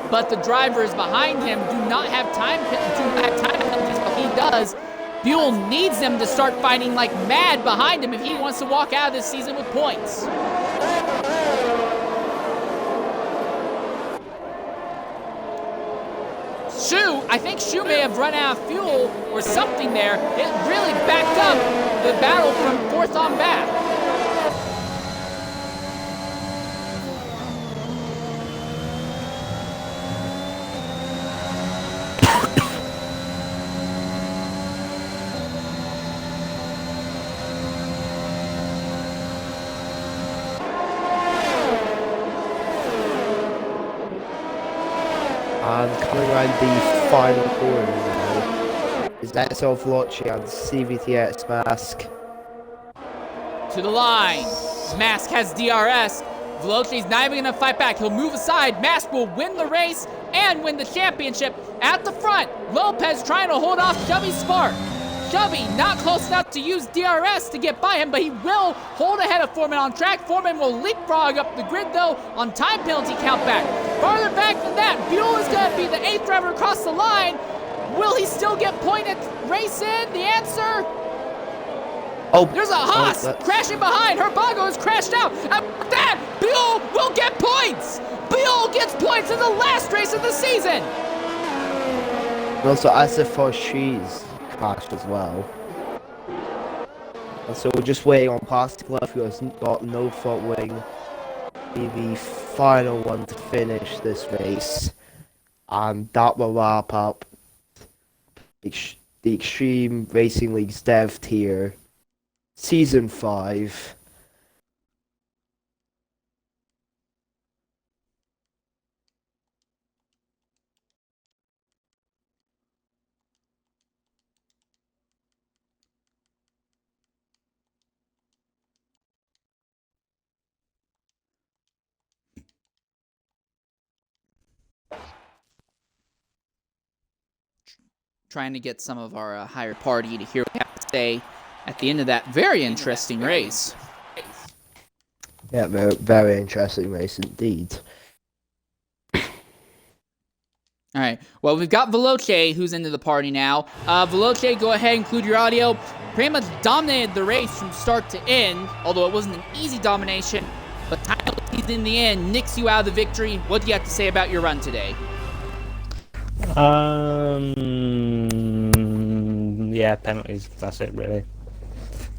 but the drivers behind him do not have time penalties, but he does. Buell needs them to start fighting like mad behind him if he wants to walk out of this season with points. I think Shu may have run out of fuel or something there. It really backed up the battle from 4th on back. And coming around the final corner now. is Esso Veloce and CVTX Mask. To the line. Mask has DRS. Veloci's not even going to fight back. He'll move aside. Mask will win the race and win the championship. At the front, Lopez trying to hold off Chubby Spark. Chubby not close enough to use DRS to get by him, but he will hold ahead of Foreman on track. Foreman will leapfrog up the grid, though, on time penalty countback. Farther back than that, Buell is going to be the 8th driver across the line. Will he still get pointed race in? The answer... Oh, there's a Haas crashing behind. Herbago has crashed out. At that, Buell will get points. Buell gets points in the last race of the season. And also, SF4 She's crashed as well. And so we're just waiting on Plastic Left, who has got no front wing. Be the final one to finish this race. And that will wrap up the Extreme Racing League's Dev Tier. Season 5. Trying to get some of our higher party to hear what we have to say at the end of that very interesting race. Yeah, very, very interesting race indeed. All right. Well, we've got Veloce, who's into the party now. Veloce, go ahead, include your audio. Pretty much dominated the race from start to end, although it wasn't an easy domination. But penalties in the end nicks you out of the victory. What do you have to say about your run today? Yeah, penalties. That's it, really.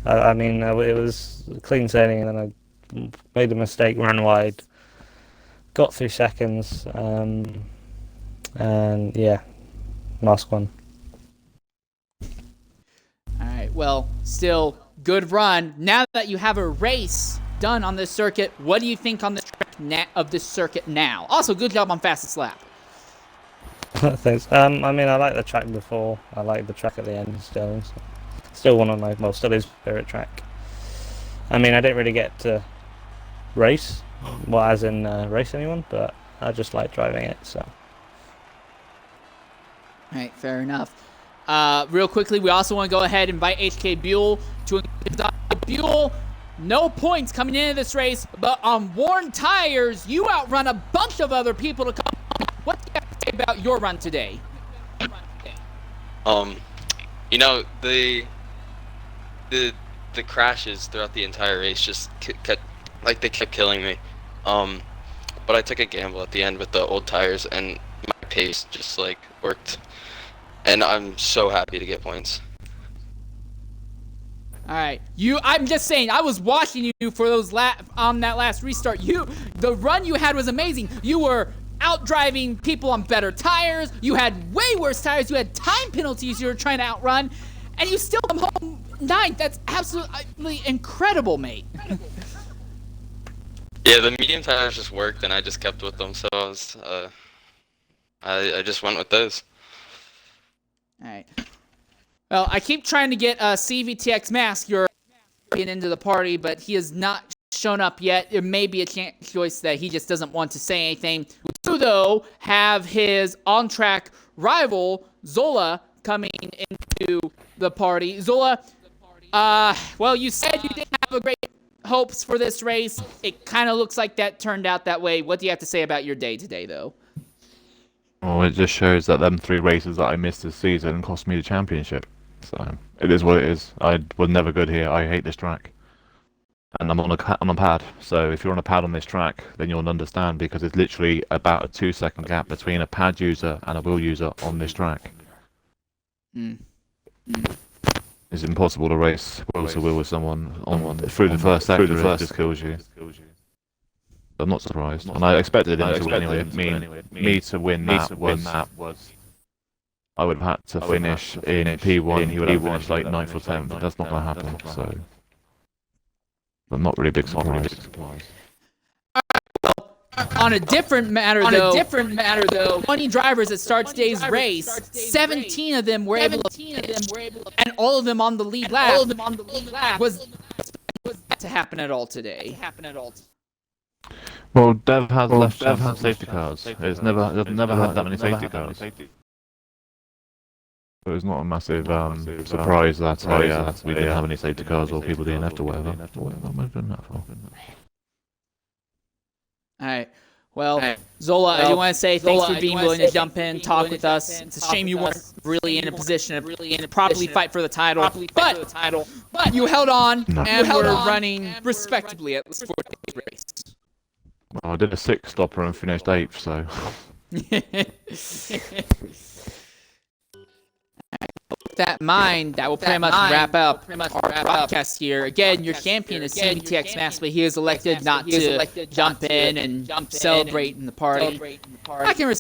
I mean, it was clean sailing, and then I made a mistake, ran wide, got through seconds, and yeah, last one. All right, well, still good run. Now that you have a race done on this circuit, what do you think on the track of this circuit now? Also, good job on fastest lap. Thanks. I mean, I like the track before. I like the track at the end still. Still one of my, well, still is favorite track. I mean, I didn't really get to race, well, as in race anyone, but I just like driving it, so. All right, fair enough. Real quickly, we also want to go ahead and invite HK Buell to Buell. No points coming into this race, but on worn tires, you outrun a bunch of other people to come. What do you have to say about your run today? You know, the crashes throughout the entire race just kept, like, they kept killing me. But I took a gamble at the end with the old tires, and my pace just, like, worked. And I'm so happy to get points. All right, I'm just saying, I was watching you for those on that last restart. The run you had was amazing. You were out driving people on better tires. You had way worse tires. You had time penalties you were trying to outrun, and you still come home ninth. That's absolutely incredible, mate. Yeah, the medium tires just worked, and I just kept with them. So I just went with those. All right. Well, I keep trying to get CVTX Mask getting into the party, but he has not shown up yet. It may be a choice that he just doesn't want to say anything. We do, though, have his on-track rival, Zola, coming into the party. Zola, well, you said you didn't have a great hopes for this race. It kind of looks like that turned out that way. What do you have to say about your day today, though? Well, it just shows that them 3 races that I missed this season cost me the championship. So it is what it is. I was never good here. I hate this track, and I'm on a pad. So if you're on a pad on this track, then you'll understand, because it's literally about a 2-second gap between a pad user and a wheel user on this track. It's impossible to race wheel to wheel with someone through the first sector. It just kills you. I'm not surprised, and I expected him to win anyway. Me to win that was. I would have had to finish in P1. He would have finished like 9th or 10th. But that's not going to happen. So, but not really big surprise. On a different matter, though, 20 drivers that start today's race, 17 of them were able to, and all of them on the lead lap, was to happen at all today. Well, Dev has left some safety cars. It's never had that many safety cars. So it's not a massive surprise that we didn't have any safety cars or people DNF'd or whatever. What am I doing that for? Alright, well, Zola, I do want to say thanks for being willing to jump in, talk with us. It's a shame you weren't really in a position to properly fight for the title, but you held on, and we're running respectably at least for today's race. Well, I did a 6-stopper and finished 8th, so... With that in mind, that will pretty much wrap up our broadcast here. Again, your champion is CBTX Mass, but he is elected not to jump in and celebrate in the party. I can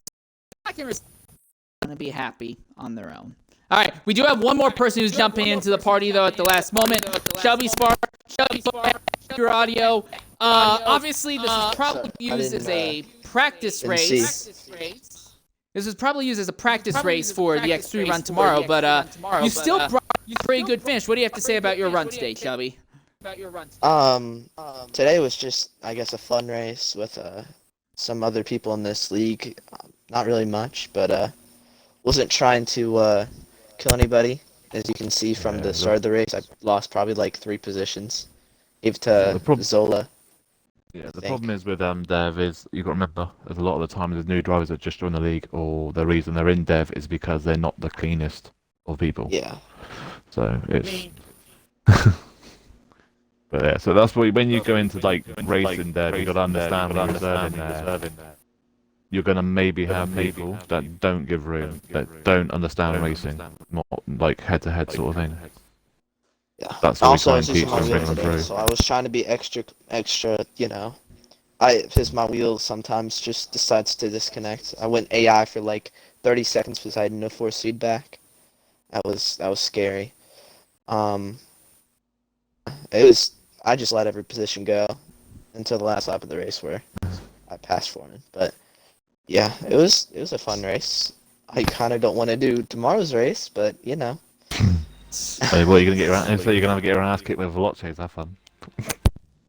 be happy on their own. All right, we do have one more person who's jumping into the party, though, at the last moment. Shelby Spark, your audio. Obviously, this is probably used as a practice race. This was probably used as a practice race for the X3 run tomorrow, but you still brought a pretty good finish. What do you have to say about your run today, Shelby? Today was just, I guess, a fun race with some other people in this league. Not really much, but wasn't trying to kill anybody. As you can see from the start of the race, I lost probably like 3 positions. Gave to Zola. Yeah, the problem is with Dev is you've got to remember there's a lot of the time there's new drivers that just join the league, or the reason they're in Dev is because they're not the cleanest of people. Yeah. So it's. But yeah, so that's what when you go into like racing Dev, you got to understand when you're serving there. You're gonna maybe have people that don't give room, that don't understand racing, not like head-to-head sort of thing. Yeah. That's what Also, we I was try and using teach my them, wheel bring them today, through. so I was trying to be extra, you know. Because my wheel sometimes just decides to disconnect. I went AI for like 30 seconds because I had no force feedback. That was scary. I just let every position go until the last lap of the race where I passed Foreman. But yeah, it was a fun race. I kind of don't want to do tomorrow's race, but you know. Hey, what are you gonna get around? So you're gonna get your ass kicked with veloces. Have fun.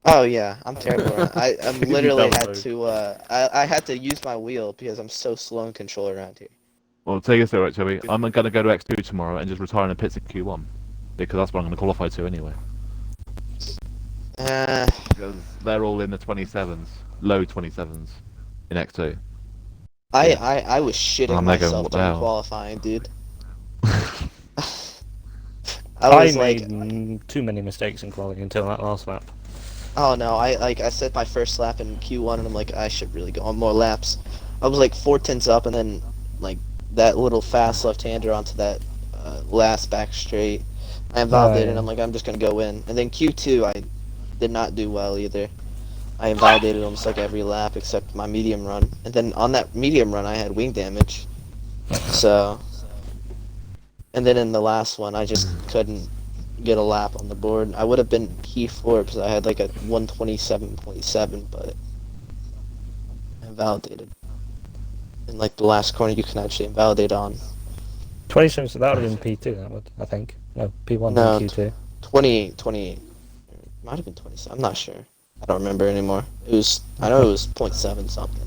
Oh yeah, I'm terrible. I literally had to I had to use my wheel because I'm so slow in control around here. Well, take it through it, Chubby. I'm gonna go to X2 tomorrow and just retire in the pits in Q1 because that's what I'm gonna qualify to anyway. Because they're all in the 27s, low 27s, in X2. I was shitting myself during hell? qualifying, dude. I made too many mistakes in qualifying until that last lap. Oh no, I set my first lap in Q1 and I'm like, I should really go on more laps. I was like 4/10 up and then like that little fast left-hander onto that last back straight. I invalidated and I'm like, I'm just gonna go in. And then Q2 I did not do well either. I invalidated almost like every lap except my medium run. And then on that medium run I had wing damage. So and then in the last one I just couldn't get a lap on the board. I would have been P4 because I had like a 127.7, but I invalidated. In like the last corner you can actually invalidate on. 27, so that would have been P2, that would, I think. No, P1 No, and Q2. 28. Might have been 27. I'm not sure. I don't remember anymore. I know it was 0.7 something.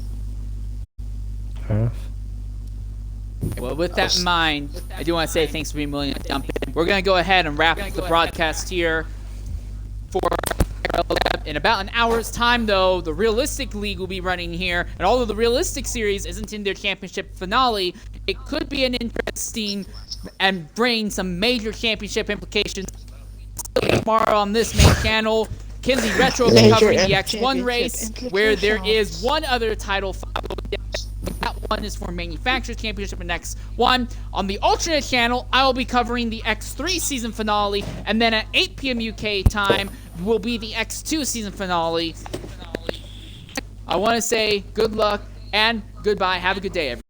Fair enough. Well, with that in mind, I do want to say thanks for being willing to jump in. We're going to go ahead and wrap up the broadcast here for in about an hour's time, though. The Realistic League will be running here, and although the Realistic Series isn't in their championship finale, it could be an interesting and bring some major championship implications. Tomorrow on this main channel, Kinsey Retro will be covering the X1 race, where there is one other title followed. That one is for Manufacturers Championship in X1. On the alternate channel, I will be covering the X3 season finale, and then at 8 p.m. UK time will be the X2 season finale. I want to say good luck and goodbye. Have a good day, everyone.